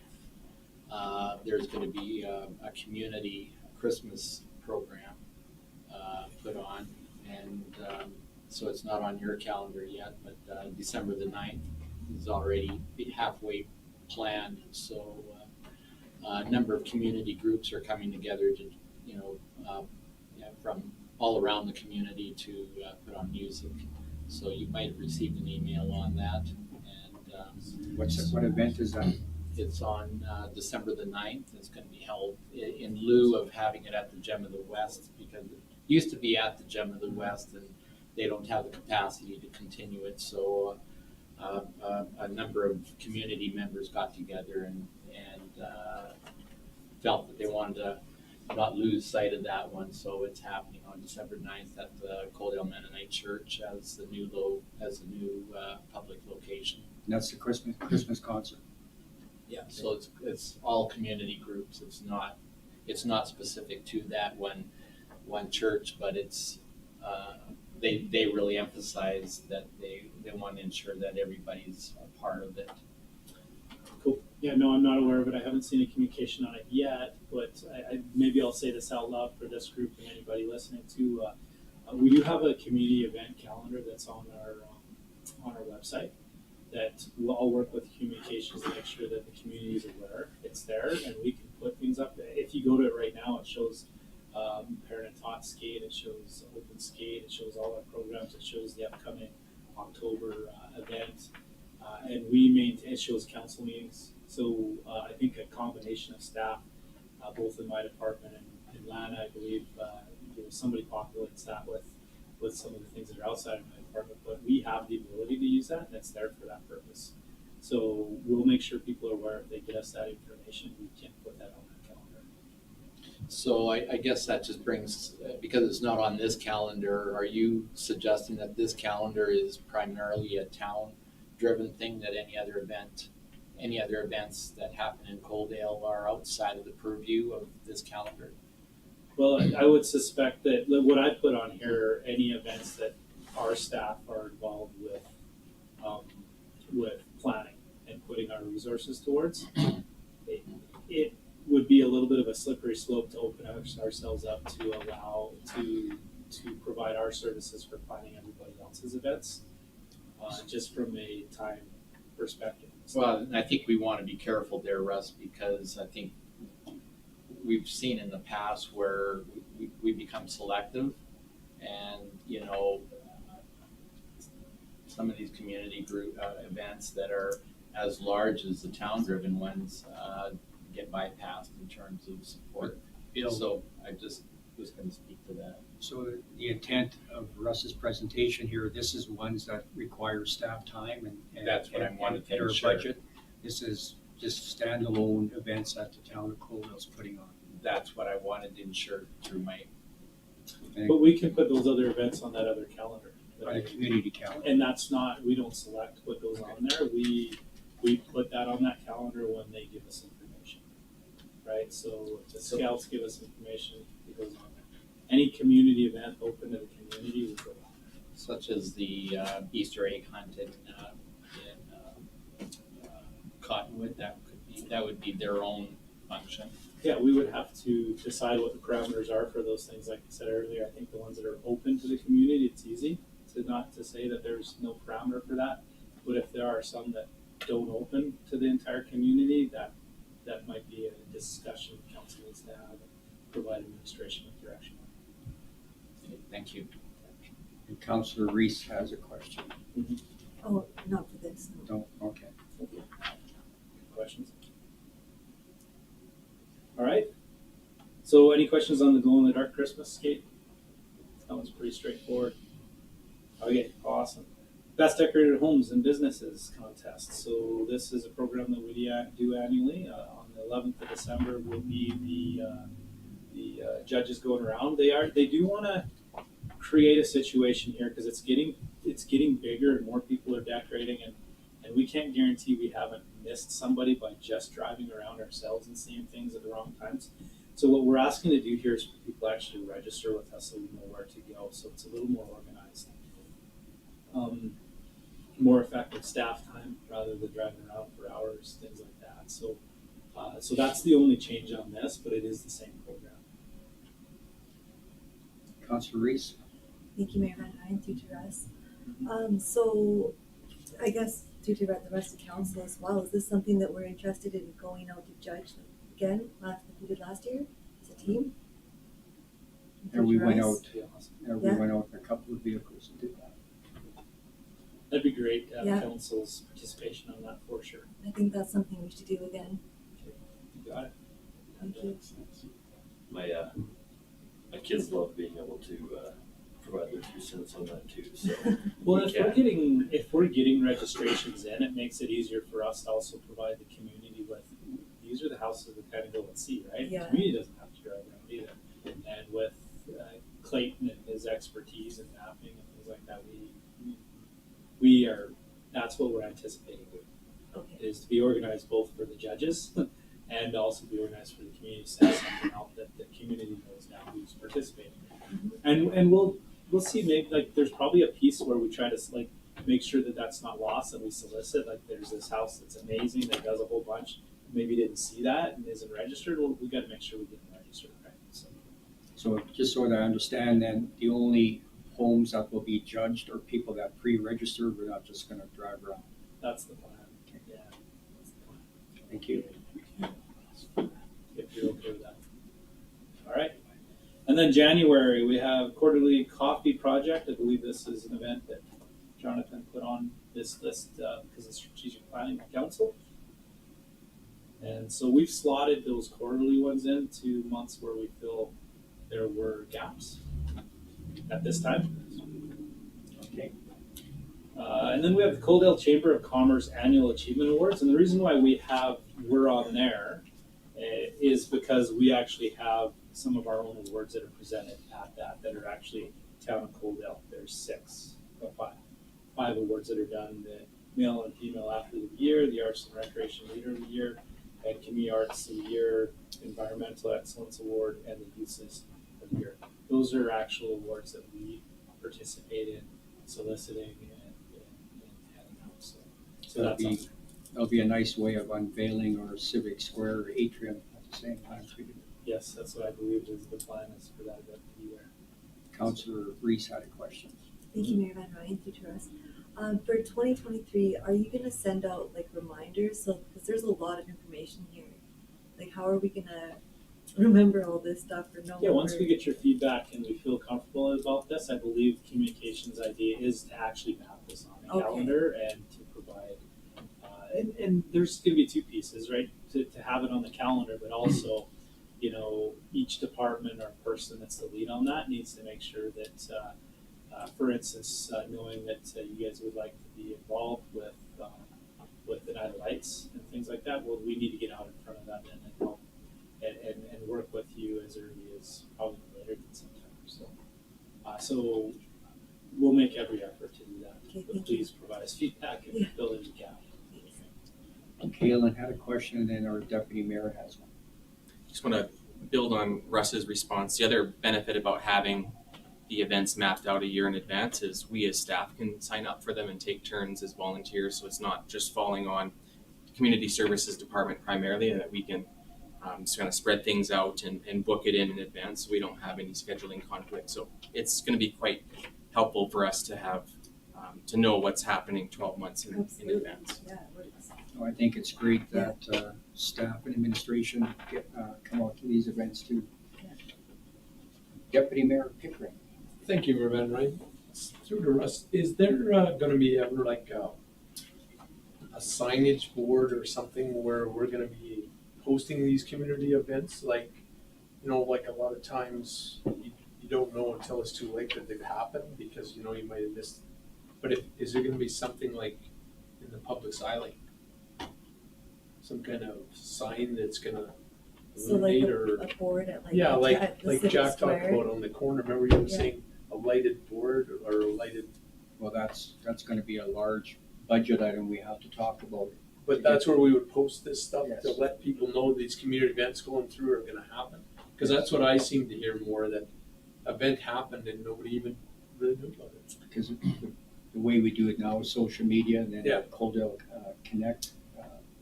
there's going to be a community Christmas program put on, and so it's not on your calendar yet, but December the 9th is already halfway planned, so a number of community groups are coming together to, from all around the community to put on music. So you might have received an email on that. And What event is that? it's on December the 9th. It's going to be held in lieu of having it at the Gem of the West, because it used to be at the Gem of the West and they don't have the capacity to continue it. So a number of community members got together and felt that they wanted to not lose sight of that one. So it's happening on December 9th at the Koledale Mennonite Church as the new public location. And that's the Christmas concert. Yeah, so it's all community groups. It's not specific to that one church, but it's they really emphasize that they want to ensure that everybody's a part of it. Cool. Yeah, no, I'm not aware of it. I haven't seen a communication on it yet, but maybe I'll say this out loud for this group and anybody listening too. We do have a community event calendar that's on our website that I'll work with communications to make sure that the community is aware it's there, and we can put things up. If you go to it right now, it shows Parent and Taught Skate, it shows Open Skate, it shows all our programs, it shows the upcoming October event. And it shows council meetings. So I think a combination of staff, both in my department and Land, I believe, somebody populates that with some of the things that are outside of my department. But we have the ability to use that, and it's there for that purpose. So we'll make sure people are aware. If they get us that information, we can put that on that calendar. So I guess that just brings, because it's not on this calendar, are you suggesting that this calendar is primarily a town-driven thing, that any other events that happen in Koledale are outside of the purview of this calendar? Well, I would suspect that what I put on here, any events that our staff are involved with planning and putting our resources towards, it would be a little bit of a slippery slope to open ourselves up to allow to provide our services for planning everybody else's events, just from a time perspective. Well, I think we want to be careful there, Russ, because I think we've seen in the past where we become selective, and some of these community group events that are as large as the town-driven ones get bypassed in terms of support. So I just was going to speak to that. So the intent of Russ's presentation here, this is ones that require staff time and That's what I wanted to and our ensure. budget. This is just standalone events that the town of Koledale is putting on. That's what I wanted to ensure through my. But we can put those other events on that other calendar. On a community calendar. And that's not, we don't select what goes on there. We put that on that calendar when they give us information, right? So if the scouts give us information, it goes on there. Any community event open to the community will go on there. Such as the Easter egg hunt in Cottonwood, that would be their own function. Yeah, we would have to decide what the parameters are for those things. Like I said earlier, I think the ones that are open to the community, it's easy. not to say that there's no parameter for that, but if there are some that don't open to the entire community, that might be a discussion council needs to have and provide administration with direction. Okay, thank you. And Councillor Reese has a question. Oh, not for this, no. No, okay. Questions? All right. So any questions on the glow in the dark Christmas skate? That one's pretty straightforward. Okay, awesome. Best decorated homes and businesses contest. So this is a program that we do annually. On the 11th of December will be the judges going around. They do want to create a situation here because it's getting bigger and more people are decorating, and we can't guarantee we haven't missed somebody by just driving around ourselves and seeing things at the wrong times. So what we're asking to do here is for people to actually register with us so we know where to go. So it's a little more organized. More effective staff time rather than driving around for hours, things like that. So so that's the only change on this, but it is the same program. Councillor Reese? Thank you, Mayor Van Rijn, through to Russ. So I guess due to the rest of council as well, is this something that we're interested in going out to judge again, like we did last year as a team? And we went out, Yeah, awesome. and we went out in a couple of vehicles and did that. That'd be great to have Yeah. council's participation on that for sure. I think that's something we should do again. You got it. Thank you. My kids love being able to provide their 2 cents on that too. So Well, we if we're getting registrations in, it makes it easier for us to also provide the community with, these are the houses we kind of go and see, right? Yeah. The community doesn't have to drive around either. And with Clayton and his expertise in mapping and things like that, that's what we're anticipating doing, Okay. is to be organized both for the judges and also be organized for the community, set something out that the community knows now who's participating. And we'll see, maybe like there's probably a piece where we try to like make sure that that's not lost and we solicit, like there's this house that's amazing that does a whole bunch, maybe didn't see that and isn't registered. Well, we got to make sure we get them registered, right? So just so that I understand then, the only homes that will be judged are people that pre-registered, we're not just gonna drive around. That's the plan. Yeah. That's the plan. Thank you. If you're okay with that. All right. And then January, we have quarterly coffee project. I believe this is an event that Jonathan put on this list because of strategic planning council. And so we've slotted those quarterly ones into months where we feel there were gaps at this time. Okay. And then we have the Koledale Chamber of Commerce Annual Achievement Awards. And the reason why we're on there is because we actually have some of our own awards that are presented at that are actually town of Koledale. There's 5 awards that are done: the Male and Female Athlete of the Year, the Arts and Recreation Leader of the Year, and Community Arts of the Year, Environmental Excellence Award, and the Youth System of the Year. Those are actual awards that we participate in soliciting and handing out. So that's awesome. That'll be a nice way of unveiling our civic square atrium at the same time. Yes, that's what I believe is the plan, is for that event to be there. Councillor Reese had a question. Thank you, Mayor Van Rijn, through to us. For 2023, are you going to send out like reminders? So, because there's a lot of information here. Like, how are we going to remember all this stuff or know? Yeah, once we get your feedback and we feel comfortable about this, I believe communications idea is to actually map this on a calendar and to provide. And there's going to be 2 pieces, right? To have it on the calendar, but also, each department or person that's the lead on that needs to make sure that, for instance, knowing that you guys would like to be involved with the Night of Lights and things like that, well, we need to get out in front of that and help and work with you as early as probably later than sometimes. So we'll make every effort to do that. Okay, but thank please provide us feedback and fill in the gap. Kaylin had a question, and then our deputy mayor has one. Just want to build on Russ's response. The other benefit about having the events mapped out a year in advance is we as staff can sign up for them and take turns as volunteers. So it's not just falling on the community services department primarily, and that we can just kind of spread things out and book it in advance so we don't have any scheduling conflict. So it's going to be quite helpful for us to have, to know what's happening 12 months in Absolutely. advance. Yeah, it works. Oh, I think it's great that staff and administration come out to these events too. Yeah. Deputy Mayor Pickering. Thank you, Mayor Van Rijn. Through to Russ, is there gonna be ever like a signage board or something where we're gonna be hosting these community events? Like, you know, like a lot of times you don't know until it's too late that they've happened because, you know, you might have missed. But is there gonna be something like in the public's eye, like some kind of sign that's gonna So like illuminate or? a board at like. Yeah, the like civic Jack talked square. about on the corner, remember you were Yeah. saying a lighted board or a lighted, Well, that's gonna be a large budget item we have to talk about. but that's where we would post this stuff to Yes. let people know these community events going through are gonna happen. Cause that's what I seem to hear more, that event happened and nobody even really knew about it. Because the way we do it now is social media and then Yeah. Koldale Connect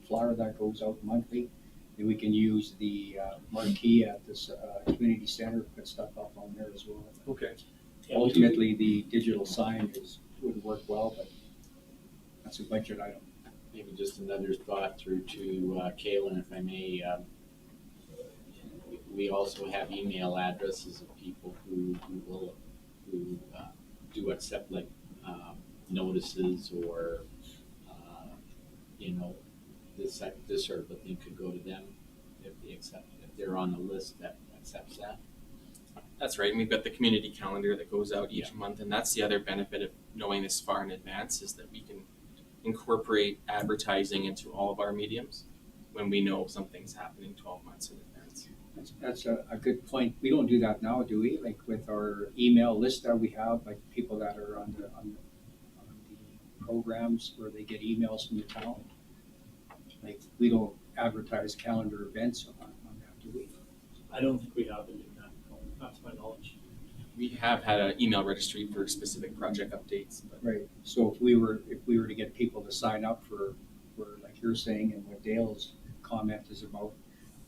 flyer that goes out monthly. And we can use the marquee at this community center, put stuff up on there as well. Okay. Ultimately, the digital sign would work well, but that's a budget item. Maybe just another thought through to Kaylin, if I may. We also have email addresses of people who do accept like notices or you know, this sort of a thing could go to them if they accept, if they're on the list that accepts that. That's right. And we've got the community calendar that goes out each month. And that's the other benefit of knowing this far in advance, is that we can incorporate advertising into all of our mediums when we know something's happening 12 months in advance. That's a good point. We don't do that now, do we? Like with our email list that we have, like people that are on the programs where they get emails from the town. Like we don't advertise calendar events on that, do we? I don't think we have been doing that, no, not to my knowledge. We have had an email registry for specific project updates, but Right. So if we were to get people to sign up for like you're saying and what Dale's comment is about,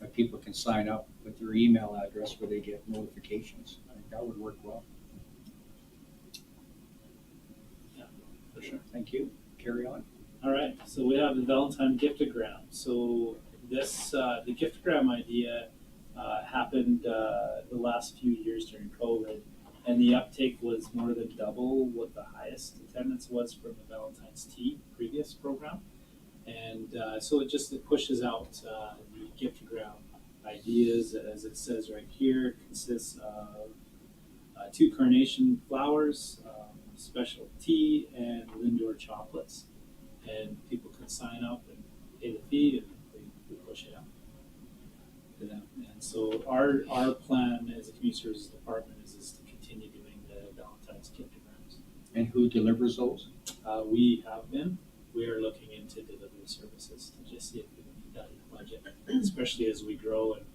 that people can sign up with their email address where they get notifications. I think that would work well. Yeah, for sure. Thank you. Carry on. All right, so we have the Valentine giftogram. So this, the giftogram idea happened the last few years during COVID, and the uptake was more than double what the highest attendance was from the Valentine's Tea previous program. And so it pushes out the giftogram ideas, as it says right here, consists of 2 carnation flowers, special tea, and Lindor chocolates. And people can sign up and pay the fee, and we push it out to them. And so our plan as a community services department is to continue doing the Valentine's giftograms. And who delivers those? We have been. We are looking into delivery services to just see if we can meet that in the budget, especially as we grow and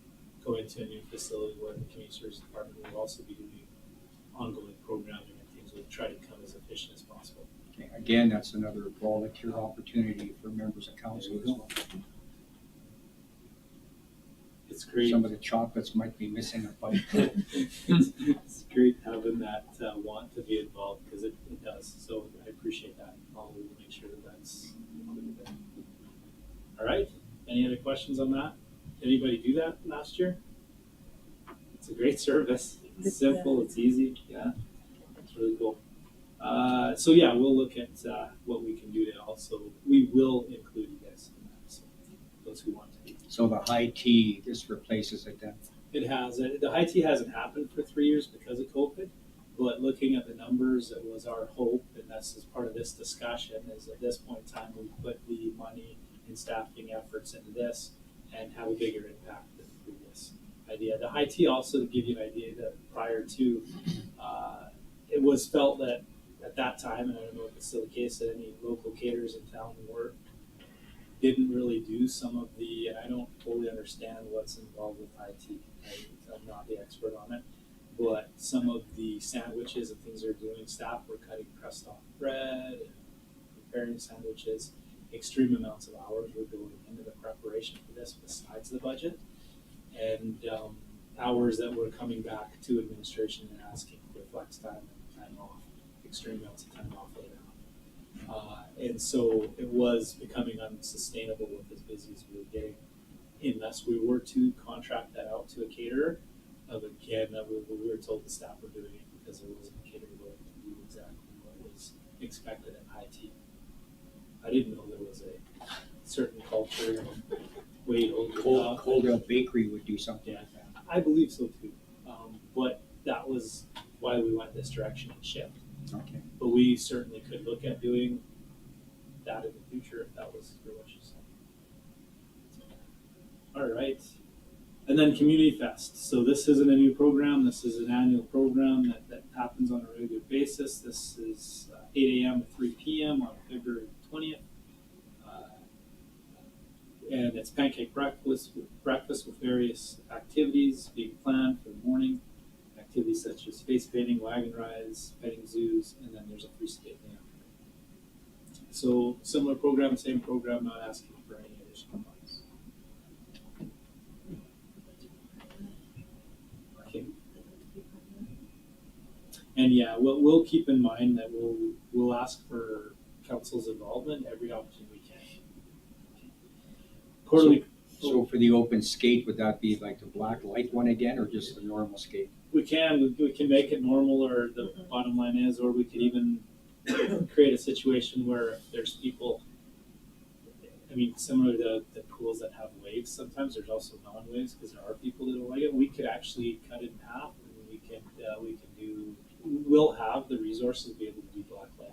go into a new facility where the community services department will also be doing ongoing programming and things. We'll try to become as efficient as possible. Okay. Again, that's another volunteer opportunity for members of council as well. It's great. Some of the chocolates might be missing a bite. It's great having that want to be involved, because it does. So I appreciate that. I'll make sure that that's included there. All right. Any other questions on that? Did anybody do that last year? It's a great service. It's simple. It's easy. Yeah, it's really cool. So yeah, we'll look at what we can do to also. We will include you guys in that. So those who want to be. So the high tea just replaces it then. It has. The high tea hasn't happened for 3 years because of COVID, but looking at the numbers, it was our hope, and that's as part of this discussion, is at this point in time we put the money and staffing efforts into this and have a bigger impact than the previous idea. The high tea, also to give you an idea, that prior to, it was felt that at that time, and I don't know if it's still the case, that any local caterers in town didn't really do some of the, and I don't fully understand what's involved with high tea. I'm not the expert on it, but some of the sandwiches and things they're doing, staff were cutting pressed off bread and preparing sandwiches. Extreme amounts of hours were going into the preparation for this besides the budget, and hours that were coming back to administration and asking for flex time and time off extreme amounts of time off later on. And so it was becoming unsustainable with as busy as we were getting, unless we were to contract that out to a caterer. Again, we were told the staff were doing it because there wasn't a caterer willing to do exactly what was expected at high tea. I didn't know there was a certain culture and way to Koldale Bakery would do something like that. I believe so too. But that was why we went this direction and shift. Okay. But we certainly could look at doing that in the future if that was your wishes. All right. And then Community Fest. So this isn't a new program. This is an annual program that happens on a regular basis. This is 8 a.m. to 3 p.m. on February 20th. And it's pancake breakfast with various activities being planned for the morning. Activities such as face painting, wagon rides, petting zoos, and then there's a free skate in the afternoon. So similar program, same program, not asking for any additional funds. Okay. And yeah, we'll keep in mind that we'll ask for council's involvement every opportunity we can. Quarterly. So for the open skate, would that be like the black light one again, or just the normal skate? We can make it normal, or the bottom line is, or we could even create a situation where if there's people, I mean, similar to the pools that have waves, sometimes there's also non-waves because there are people that don't like it. We could actually cut it in half, and we'll have the resources to be able to do black light.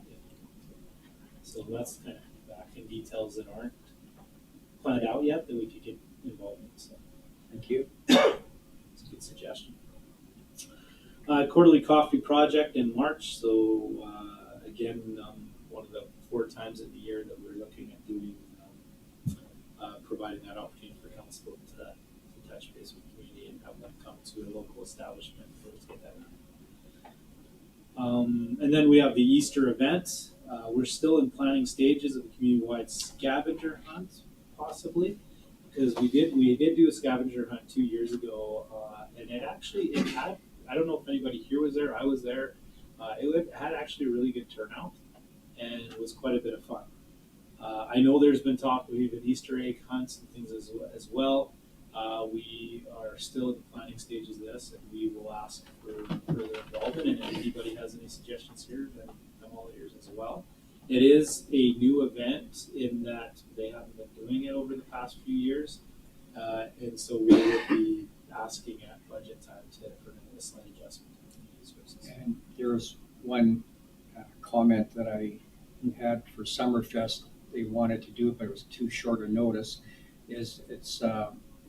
So that's kind of back in details that aren't planned out yet that we could get involved in. So Thank you. it's a good suggestion. Quarterly coffee project in March. So again, one of the 4 times in the year that we're looking at doing, providing that opportunity for council to touch base with the community and have them come to a local establishment for us to get that done. And then we have the Easter event. We're still in planning stages of a community-wide scavenger hunt, possibly, because we did do a scavenger hunt 2 years ago, and it had, I don't know if anybody here was there. I was there. It had actually a really good turnout, and it was quite a bit of fun. I know there's been talk of even Easter egg hunts and things as well. We are still in the planning stages of this, and we will ask for further involvement. And if anybody has any suggestions here, then I'm all ears as well. It is a new event in that they haven't been doing it over the past few years, and so we will be asking at budget time for a slight adjustment to the resources. And there's one comment that I had for Summerfest. They wanted to do it, but it was too short a notice. It's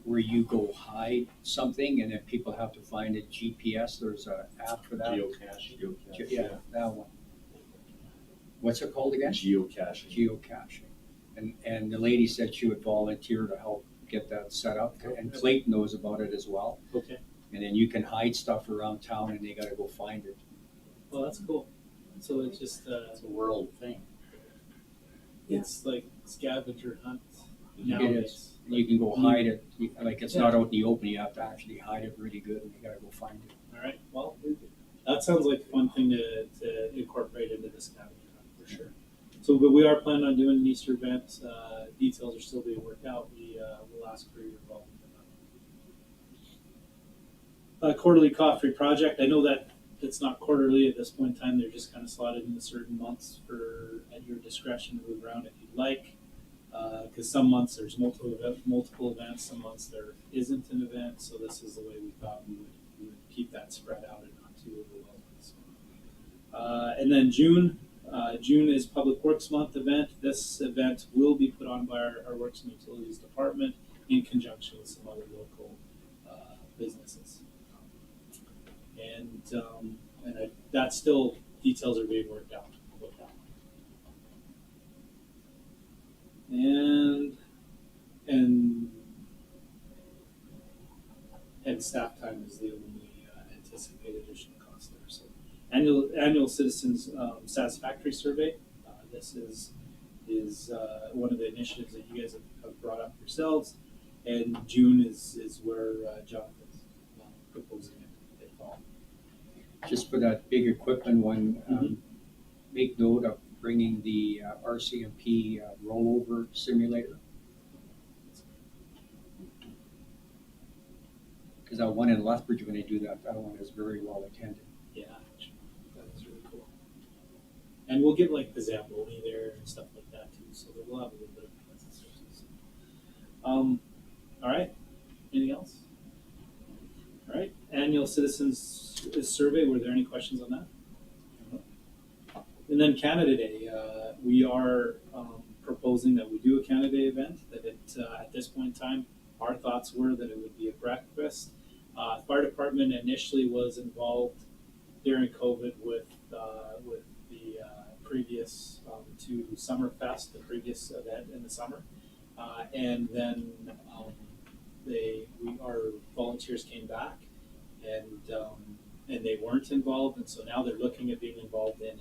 where you go hide something, and then people have to find a GPS. There's an app for that. Geocache. Yeah, that one. What's it called again? Geocaching. Geocaching. And the lady said she would volunteer to help get that set up. And Clayton knows about it as well. Okay. And then you can hide stuff around town, and they got to go find it. Well, that's cool. So it's just It's a world thing. it's like scavenger hunt. It Nowadays. is. You can go hide it. Like it's not out in the open. You have to actually hide it really good, and you got to go find it. All right. Well, that sounds like a fun thing to incorporate into the scavenger hunt for sure. So, but we are planning on doing an Easter event. Details are still being worked out. We will ask for your involvement in that. Quarterly coffee project. I know that it's not quarterly at this point in time. They're just kind of slotted into certain months at your discretion to move around if you'd like. Because some months there's multiple events, some months there isn't an event. So this is the way we thought we would keep that spread out and not too overwhelming. So, and then June is Public Works Month event. This event will be put on by our Works and Utilities Department in conjunction with some other local businesses. And that still details are being worked out. And staff time is the only anticipated additional cost there. So annual citizens satisfactory survey. This is one of the initiatives that you guys have brought up yourselves, and June is where Jonathan's proposing it. Just for that big equipment one, make note of bringing the RCMP rollover simulator. Because that one in Lethbridge, when they do that, that one is very well attended. Yeah, that's really cool. And we'll get like the Zamboni there and stuff like that too, so that we'll have a little bit of presence there too. All right, anything else? All right, annual citizens survey, were there any questions on that? And then Canada Day, we are proposing that we do a Canada Day event, that it, at this point in time, our thoughts were that it would be a breakfast. Fire department initially was involved during COVID with the previous to Summerfest, the previous event in the summer, and then our volunteers came back, and they weren't involved, and so now they're looking at being involved in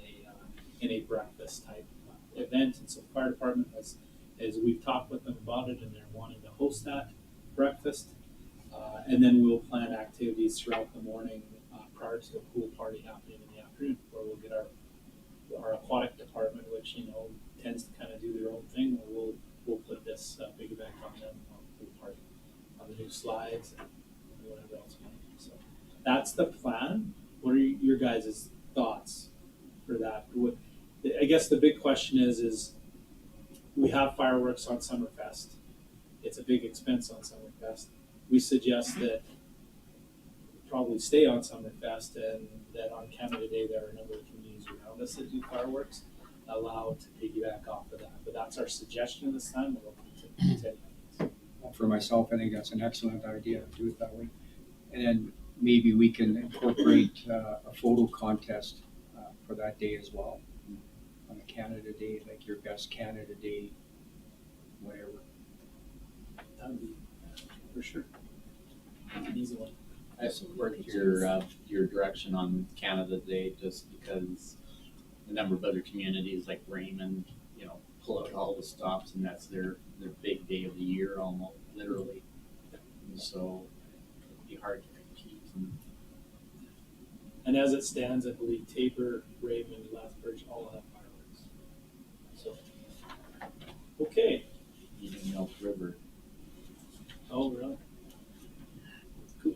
a breakfast type event, and so fire department as we've talked with them about it, and they're wanting to host that breakfast, and then we'll plan activities throughout the morning prior to a pool party happening in the afternoon, where we'll get our aquatic department, which tends to kind of do their own thing. We'll put this big event on them on the pool party, on the new slides and whatever else we need. So that's the plan. What are your guys' thoughts for that? I guess the big question is we have fireworks on Summerfest. It's a big expense on Summerfest. We suggest that probably stay on Summerfest, and that on Canada Day there are a number of communities around us that do fireworks, allowed to piggyback off of that. But that's our suggestion this time. We'll continue. For myself, I think that's an excellent idea to do it that way. And then maybe we can incorporate a photo contest for that day as well. On a Canada Day, like your best Canada Day, whatever. That would be for sure an easy one. I support your direction on Canada Day, just because a number of other communities like Raymond, pull out all the stops, and that's their big day of the year, almost literally. And so it'd be hard to compete. And as it stands, I believe Tabor, Raymond, Lethbridge all have fireworks. So, okay. Even Milk River. Oh, really? Cool.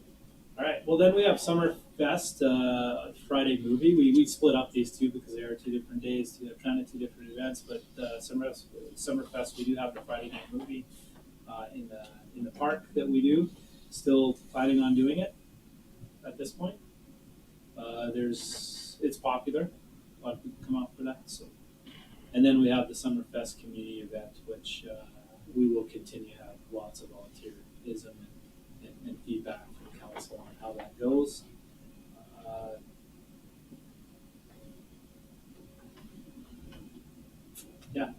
All right. Well, then we have Summerfest, Friday movie. We split up these two because they are 2 different days, kind of 2 different events. But Summerfest, we do have the Friday night movie in the park that we do. Still planning on doing it at this point. It's popular. A lot of people come out for that. So, and then we have the Summerfest community event, which we will continue to have lots of volunteerism and feedback from council on how that goes. Yeah.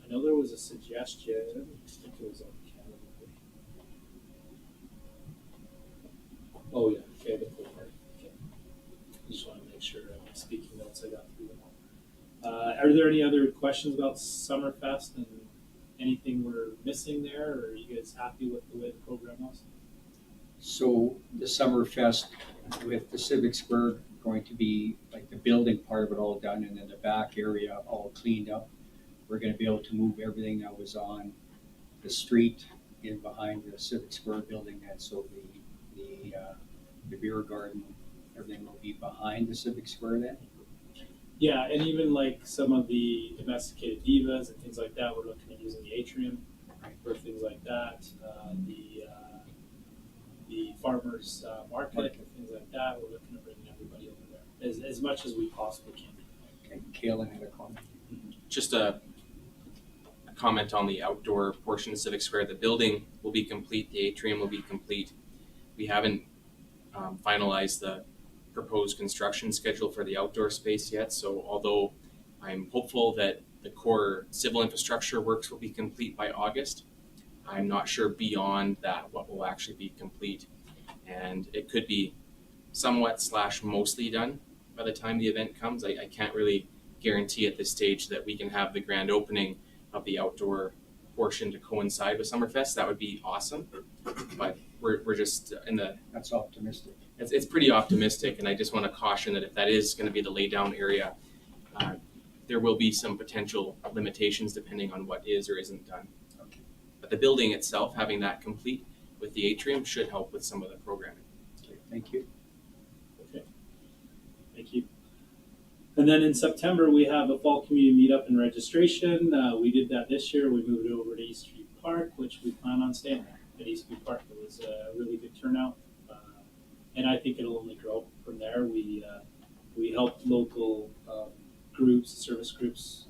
I know there was a suggestion. I think it was on Canada. Oh yeah, okay, the pool party. Okay. Just want to make sure I'm speaking notes I got through them all. Are there any other questions about Summerfest and anything we're missing there, or are you guys happy with the way the program was? So the Summerfest with the Civic Square going to be like the building part of it all done, and then the back area all cleaned up. We're going to be able to move everything that was on the street in behind the Civic Square building, and so the beer garden, everything will be behind the Civic Square then. Yeah, and even like some of the domesticated divas and things like that, we're looking at using the atrium for things like that. The farmers market and things like that, we're looking at bringing everybody over there as much as we possibly can. Okay, Kaylin had a comment. Just a comment on the outdoor portion of Civic Square. The building will be complete. The atrium will be complete. We haven't finalized the proposed construction schedule for the outdoor space yet. So although I'm hopeful that the core civil infrastructure works will be complete by August, I'm not sure beyond that what will actually be complete. And it could be somewhat / mostly done by the time the event comes. I can't really guarantee at this stage that we can have the grand opening of the outdoor portion to coincide with Summerfest. That would be awesome. But we're just in the... That's optimistic. it's pretty optimistic, and I just want to caution that if that is going to be the laydown area, there will be some potential limitations depending on what is or isn't done. Okay. But the building itself, having that complete with the atrium, should help with some of the programming. Okay, thank you. Thank you. And then in September, we have a fall community meetup and registration. We did that this year. We moved it over to East Street Park, which we plan on staying there at East Street Park. It was a really good turnout. And I think it'll only grow from there. We helped local groups, service groups,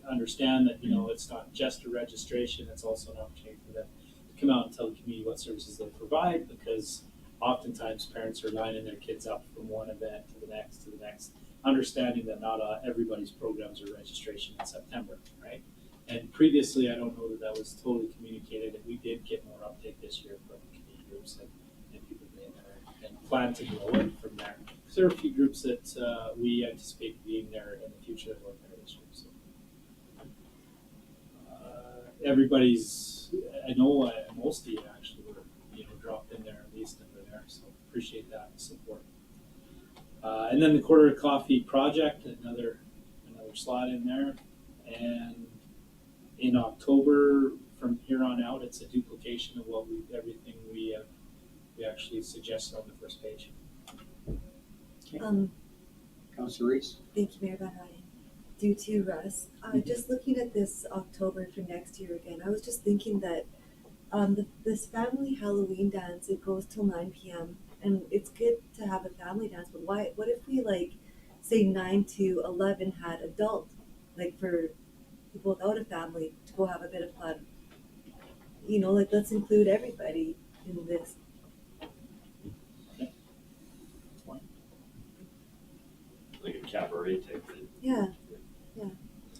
understand that, you know, it's not just a registration, it's also an opportunity for them to come out and tell the community what services they provide, because oftentimes parents are lining their kids up from one event to the next, understanding that not everybody's programs are registration in September, right? And previously, I don't know that was totally communicated, and we did get more uptake this year from community groups and people being there, and plan to grow it from there. Because there are a few groups that we anticipate being there in the future that weren't there this year. So everybody's, I know most of you actually were, you know, dropped in there at least and were there. So appreciate that support. And then the Quarter of Coffee project, another slot in there. And in October, from here on out, it's a duplication of everything we actually suggested on the first page. Councilor Reese? Thank you, Mayor Van Rijn. Due to Russ, just looking at this October for next year again, I was just thinking that this family Halloween dance, it goes till 9 p.m. and it's good to have a family dance, but what if we, like, say 9 to 11 had adult, like for people without a family to go have a bit of fun? You know, like, let's include everybody in this. Like a cabaret type thing. Yeah.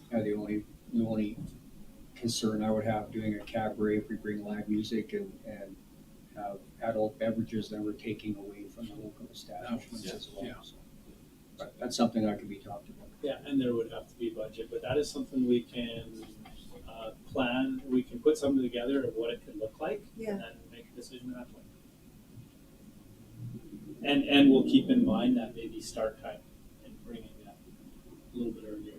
The only concern I would have doing a cabaret, if we bring live music and have adult beverages, then we're taking away from the local establishments as well. Yeah. So, but that's something that can be talked about. Yeah, and there would have to be budget, but that is something we can plan. We can put something together of what it could look like, Yeah. and then make a decision at that point. And we'll keep in mind that maybe start time and bringing that a little bit earlier.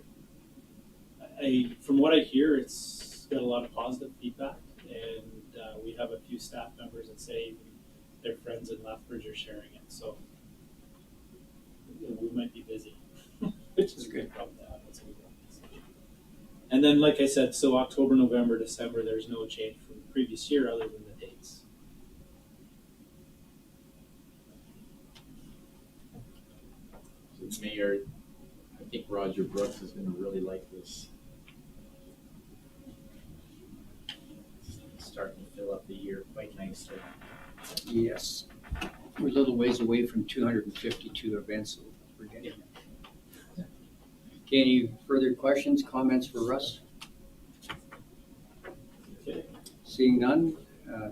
From what I hear, it's got a lot of positive feedback, and we have a few staff members that say their friends in Lethbridge are sharing it. So we might be busy, which is a good problem to have. That's a good problem. And then, like I said, so October, November, December, there's no change from the previous year other than the dates. So Mayor, I think Roger Brooks is gonna really like this. It's starting to fill up the year quite nicely. Yes. We're a little ways away from 252 events, so we're getting there. Okay, any further questions, comments for Russ? Okay. Seeing none,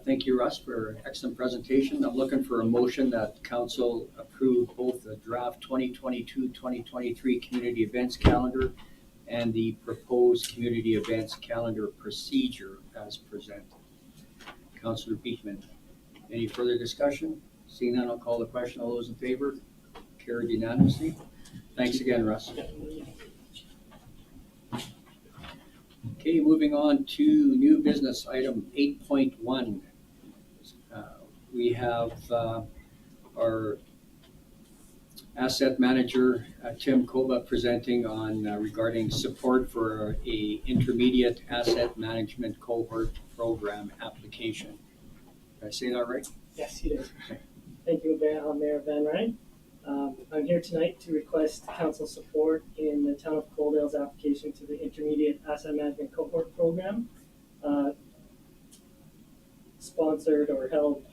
thank you, Russ, for an excellent presentation. I'm looking for a motion that council approve both the draft 2022-2023 community events calendar and the proposed community events calendar procedure as presented. Councilor Beekman, any further discussion? Seeing none, I'll call the question. All those in favor? Carried unanimously. Thanks again, Russ. Okay, moving on to new business item 8.1. We have our asset manager, Tim Koba, presenting on regarding support for a intermediate asset management cohort program application. Did I say that right? Yes, you did. Thank you, Mayor Van Rijn. I'm here tonight to request council support in the town of Koledale's application to the Intermediate Asset Management Cohort Program, sponsored or held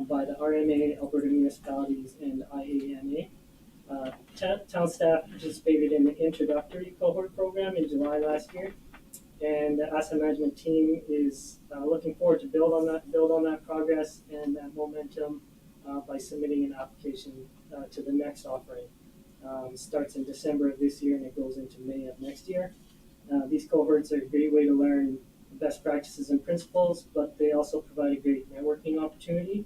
by the RMA, Alberta Municipalities, and IAMA. Town staff participated in the introductory cohort program in July last year, and the asset management team is looking forward to build on that progress and that momentum by submitting an application to the next offering. Starts in December of this year and it goes into May of next year. These cohorts are a great way to learn best practices and principles, but they also provide a great networking opportunity.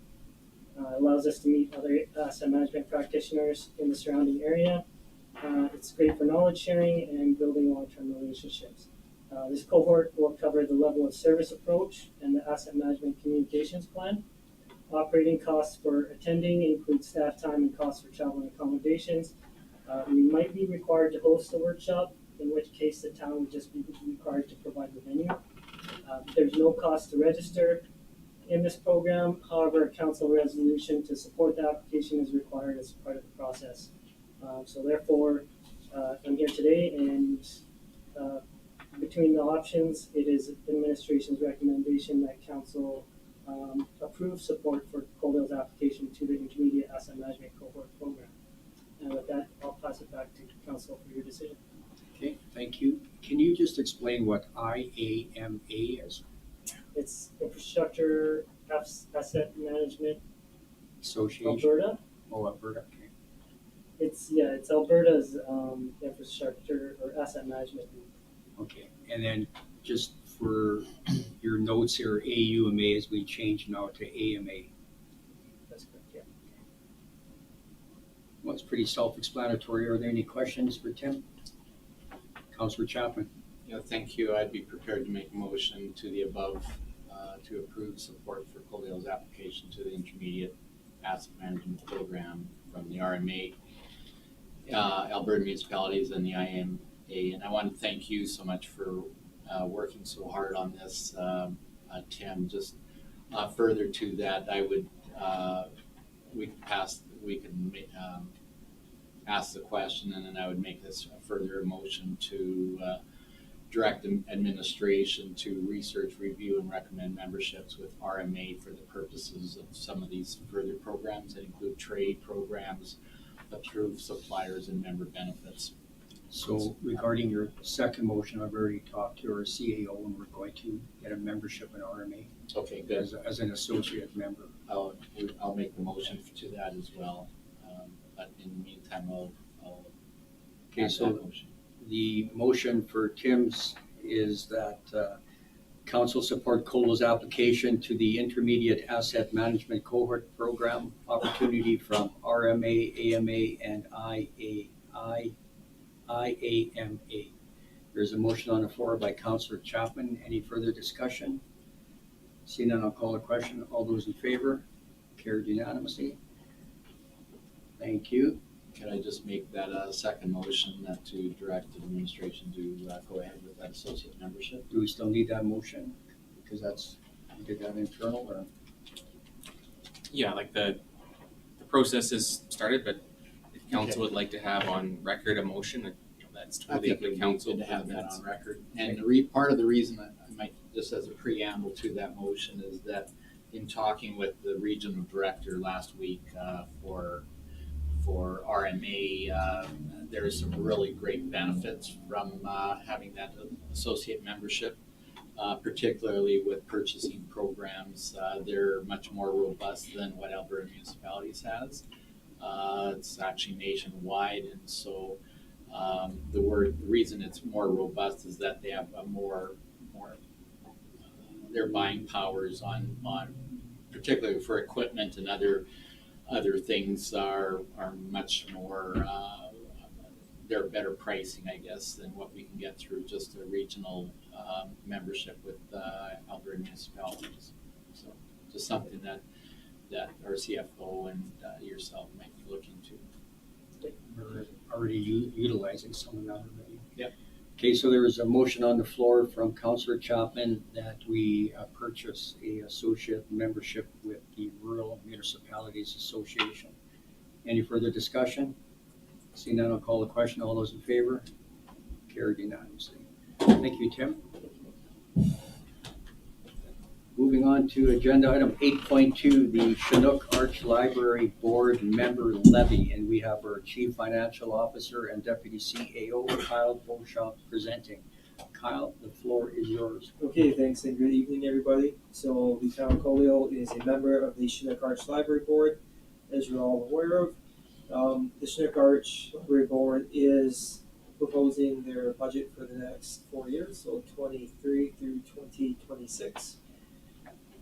Allows us to meet other asset management practitioners in the surrounding area. It's great for knowledge sharing and building long-term relationships. This cohort will cover the level of service approach and the asset management communications plan. Operating costs for attending include staff time and costs for travel and accommodations. We might be required to host a workshop, in which case the town would just be required to provide the venue. There's no cost to register in this program. However, a council resolution to support the application is required as part of the process. So therefore, I'm here today, and between the options, it is administration's recommendation that council approve support for Kodel's application to the Intermediate Asset Management Cohort Program. And with that, I'll pass it back to council for your decision. Okay, thank you. Can you just explain what IAMA is? It's Infrastructure Asset Management Association? Alberta. Oh, Alberta, okay. It's Alberta's infrastructure or asset management group. Okay, and then just for your notes here, AUMA as we change now to AMA. That's correct, yeah. Well, it's pretty self-explanatory. Are there any questions for Tim? Councillor Chapman? Yeah, thank you. I'd be prepared to make a motion to the above to approve support for Kodale's application to the Intermediate Asset Management Program from the RMA, Alberta municipalities, and the IMA. And I want to thank you so much for working so hard on this, Tim. Just further to that, I would we can ask the question, and then I would make this a further motion to direct administration to research, review, and recommend memberships with RMA for the purposes of some of these further programs that include trade programs, approved suppliers, and member benefits. So regarding your second motion, I've already talked to our CAO, and we're going to get a membership in RMA Okay, good. as an associate member. I'll make the motion to that as well. But in the meantime, I'll Okay, add so that motion. the motion for Tim's is that council support Kodel's application to the Intermediate Asset Management Cohort Program opportunity from RMA, AMA, and IAMA. There's a motion on the floor by Councillor Chapman. Any further discussion? Seeing none, I'll call a question. All those in favor? Carried unanimously. Thank you. Can I just make that a second motion that to direct administration to go ahead with that associate membership? Do we still need that motion? Because we did that internal, or? Yeah, like the process is started, but if council would like to have on record a motion, that's I totally think up it to would be council. good to have that That's- on record. And part of the reason that I might, just as a preamble to that motion, is that in talking with the regional director last week for RMA, there is some really great benefits from having that associate membership, particularly with purchasing programs. They're much more robust than what Alberta Municipalities has. It's actually nationwide, and so the reason it's more robust is that they have a more their buying powers on particularly for equipment and other things are much more they're better pricing, I guess, than what we can get through just a regional membership with Alberta municipalities. So just something that our CFO and yourself might be looking to. We're already utilizing some of that already. Yep. Okay, so there is a motion on the floor from Councillor Chapman that we purchase a associate membership with the Rural Municipalities Association. Any further discussion? Seeing none, I'll call the question. All those in favor? Carried unanimously. Thank you, Tim. Moving on to agenda item 8.2, the Chinook Arch Library Board Member Levy, and we have our Chief Financial Officer and Deputy CAO, Kyle Beauchamp, presenting. Kyle, the floor is yours. Okay, thanks, and good evening, everybody. So the town of Koledale is a member of the Chinook Arch Library Board, as you're all aware of. The Chinook Arch Library Board is proposing their budget for the next 4 years, so 23 through 2026.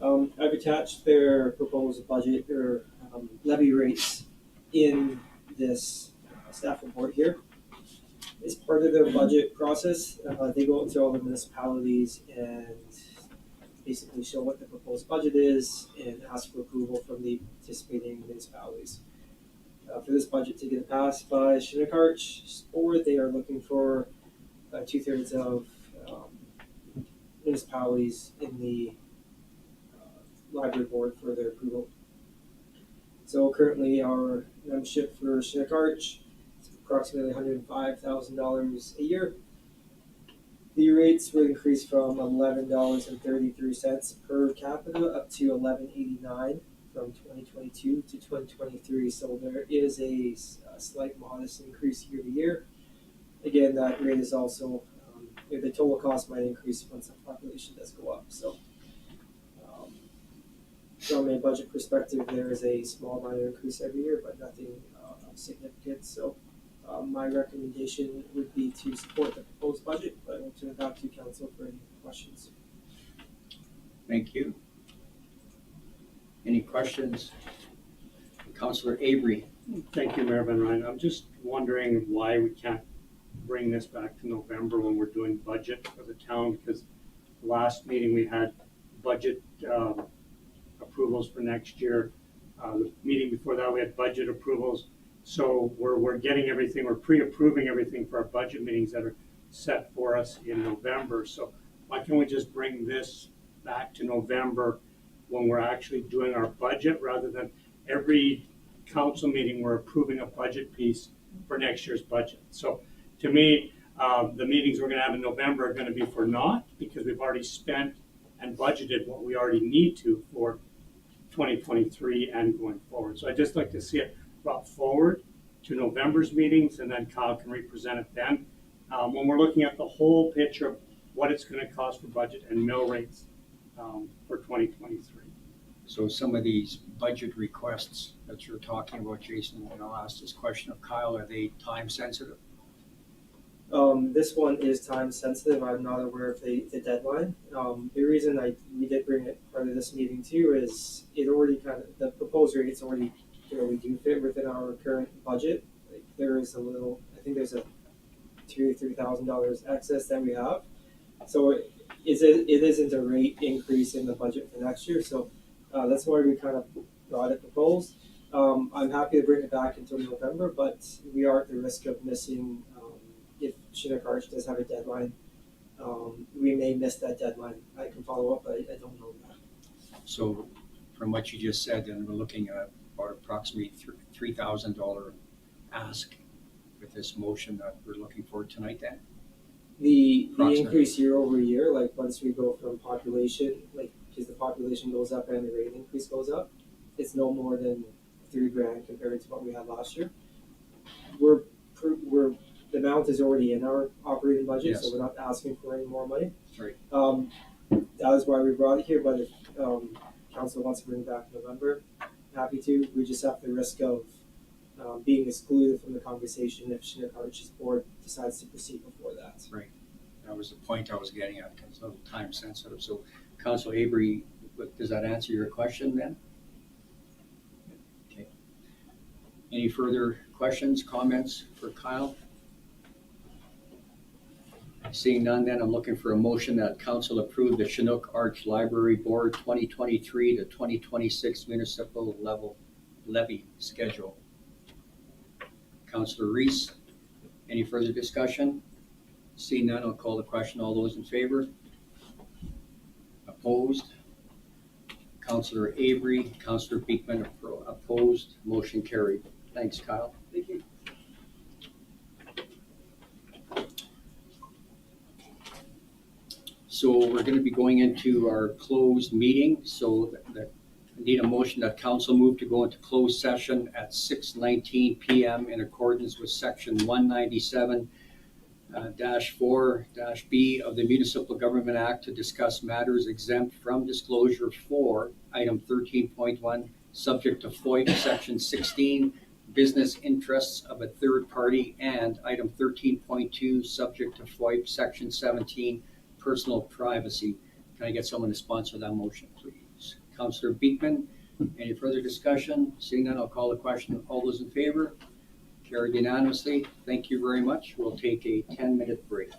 I've attached their proposed budget or levy rates in this staff report here. As part of their budget process, they go out to all the municipalities and basically show what the proposed budget is and ask for approval from the participating municipalities. For this budget to get passed by Chinook Arch board, they are looking for 2/3 of municipalities in the library board for their approval. So currently our membership for Chinook Arch is approximately $105,000 a year. The rates will increase from $11.33 per capita up to $11.89 from 2022 to 2023. So there is a slight modest increase year to year. Again, that rate is also, the total cost might increase once the population does go up. So from a budget perspective, there is a small minor increase every year, but nothing significant. So my recommendation would be to support the proposed budget, but I will turn it back to council for any questions. Thank you. Any questions? Councillor Avery. Thank you, Mayor Van Rijn. I'm just wondering why we can't bring this back to November when we're doing budget for the town, because the last meeting we had budget approvals for next year. The meeting before that we had budget approvals. So we're getting everything, we're pre-approving everything for our budget meetings that are set for us in November. So why can't we just bring this back to November when we're actually doing our budget, rather than every council meeting we're approving a budget piece for next year's budget? So to me, the meetings we're going to have in November are going to be for naught, because we've already spent and budgeted what we already need to for 2023 and going forward. So I'd just like to see it brought forward to November's meetings, and then Kyle can represent it then. When we're looking at the whole picture of what it's going to cost for budget and mill rates for 2023. So some of these budget requests that you're talking about, Jason, and I'll ask this question of Kyle, are they time sensitive? This one is time sensitive. I'm not aware of the deadline. The reason we did bring it part of this meeting too is it already the proposed rates already we do fit within our current budget. Like there is a little, I think there's a $2,000 to $3,000 excess that we have. So it isn't a rate increase in the budget for next year. So that's why we kind of got it proposed. I'm happy to bring it back until November, but we are at the risk of missing, if Chinook Arch does have a deadline, we may miss that deadline. I can follow up, but I don't know that. So from what you just said, then we're looking at about approximately $3,000 ask with this motion that we're looking for tonight then? The increase year over year, like once we go from population, like because the population goes up and the rate increase goes up, it's no more than $3,000 compared to what we had last year. The amount is already in our operating budget, yes. So we're not asking for any more money. Right. That is why we brought it here, but if council wants to bring it back in November, happy to. We just have the risk of being excluded from the conversation if Chinook Arch's board decides to proceed before that. Right. That was the point I was getting at, because it's a little time sensitive. So Councilor Avery, does that answer your question then? Okay. Any further questions, comments for Kyle? Seeing none, then I'm looking for a motion that council approve the Chinook Arch Library Board 2023 to 2026 municipal level levy schedule. Councilor Reese, any further discussion? Seeing none, I'll call the question. All those in favor? Opposed? Councilor Avery, Councilor Beekman opposed, motion carried. Thanks, Kyle. Thank you. So we're going to be going into our closed meeting. So that I need a motion that council move to go into closed session at 6:19 p.m. in accordance with section 197-4-B of the Municipal Government Act to discuss matters exempt from disclosure for item 13.1, subject to FOIP section 16, business interests of a third party, and item 13.2, subject to FOIP section 17, personal privacy. Can I get someone to sponsor that motion, please? Councilor Beekman, Any further discussion? Seeing none, I'll call the question. All those in favor? Carried unanimously. Thank you very much. We'll take a 10-minute break.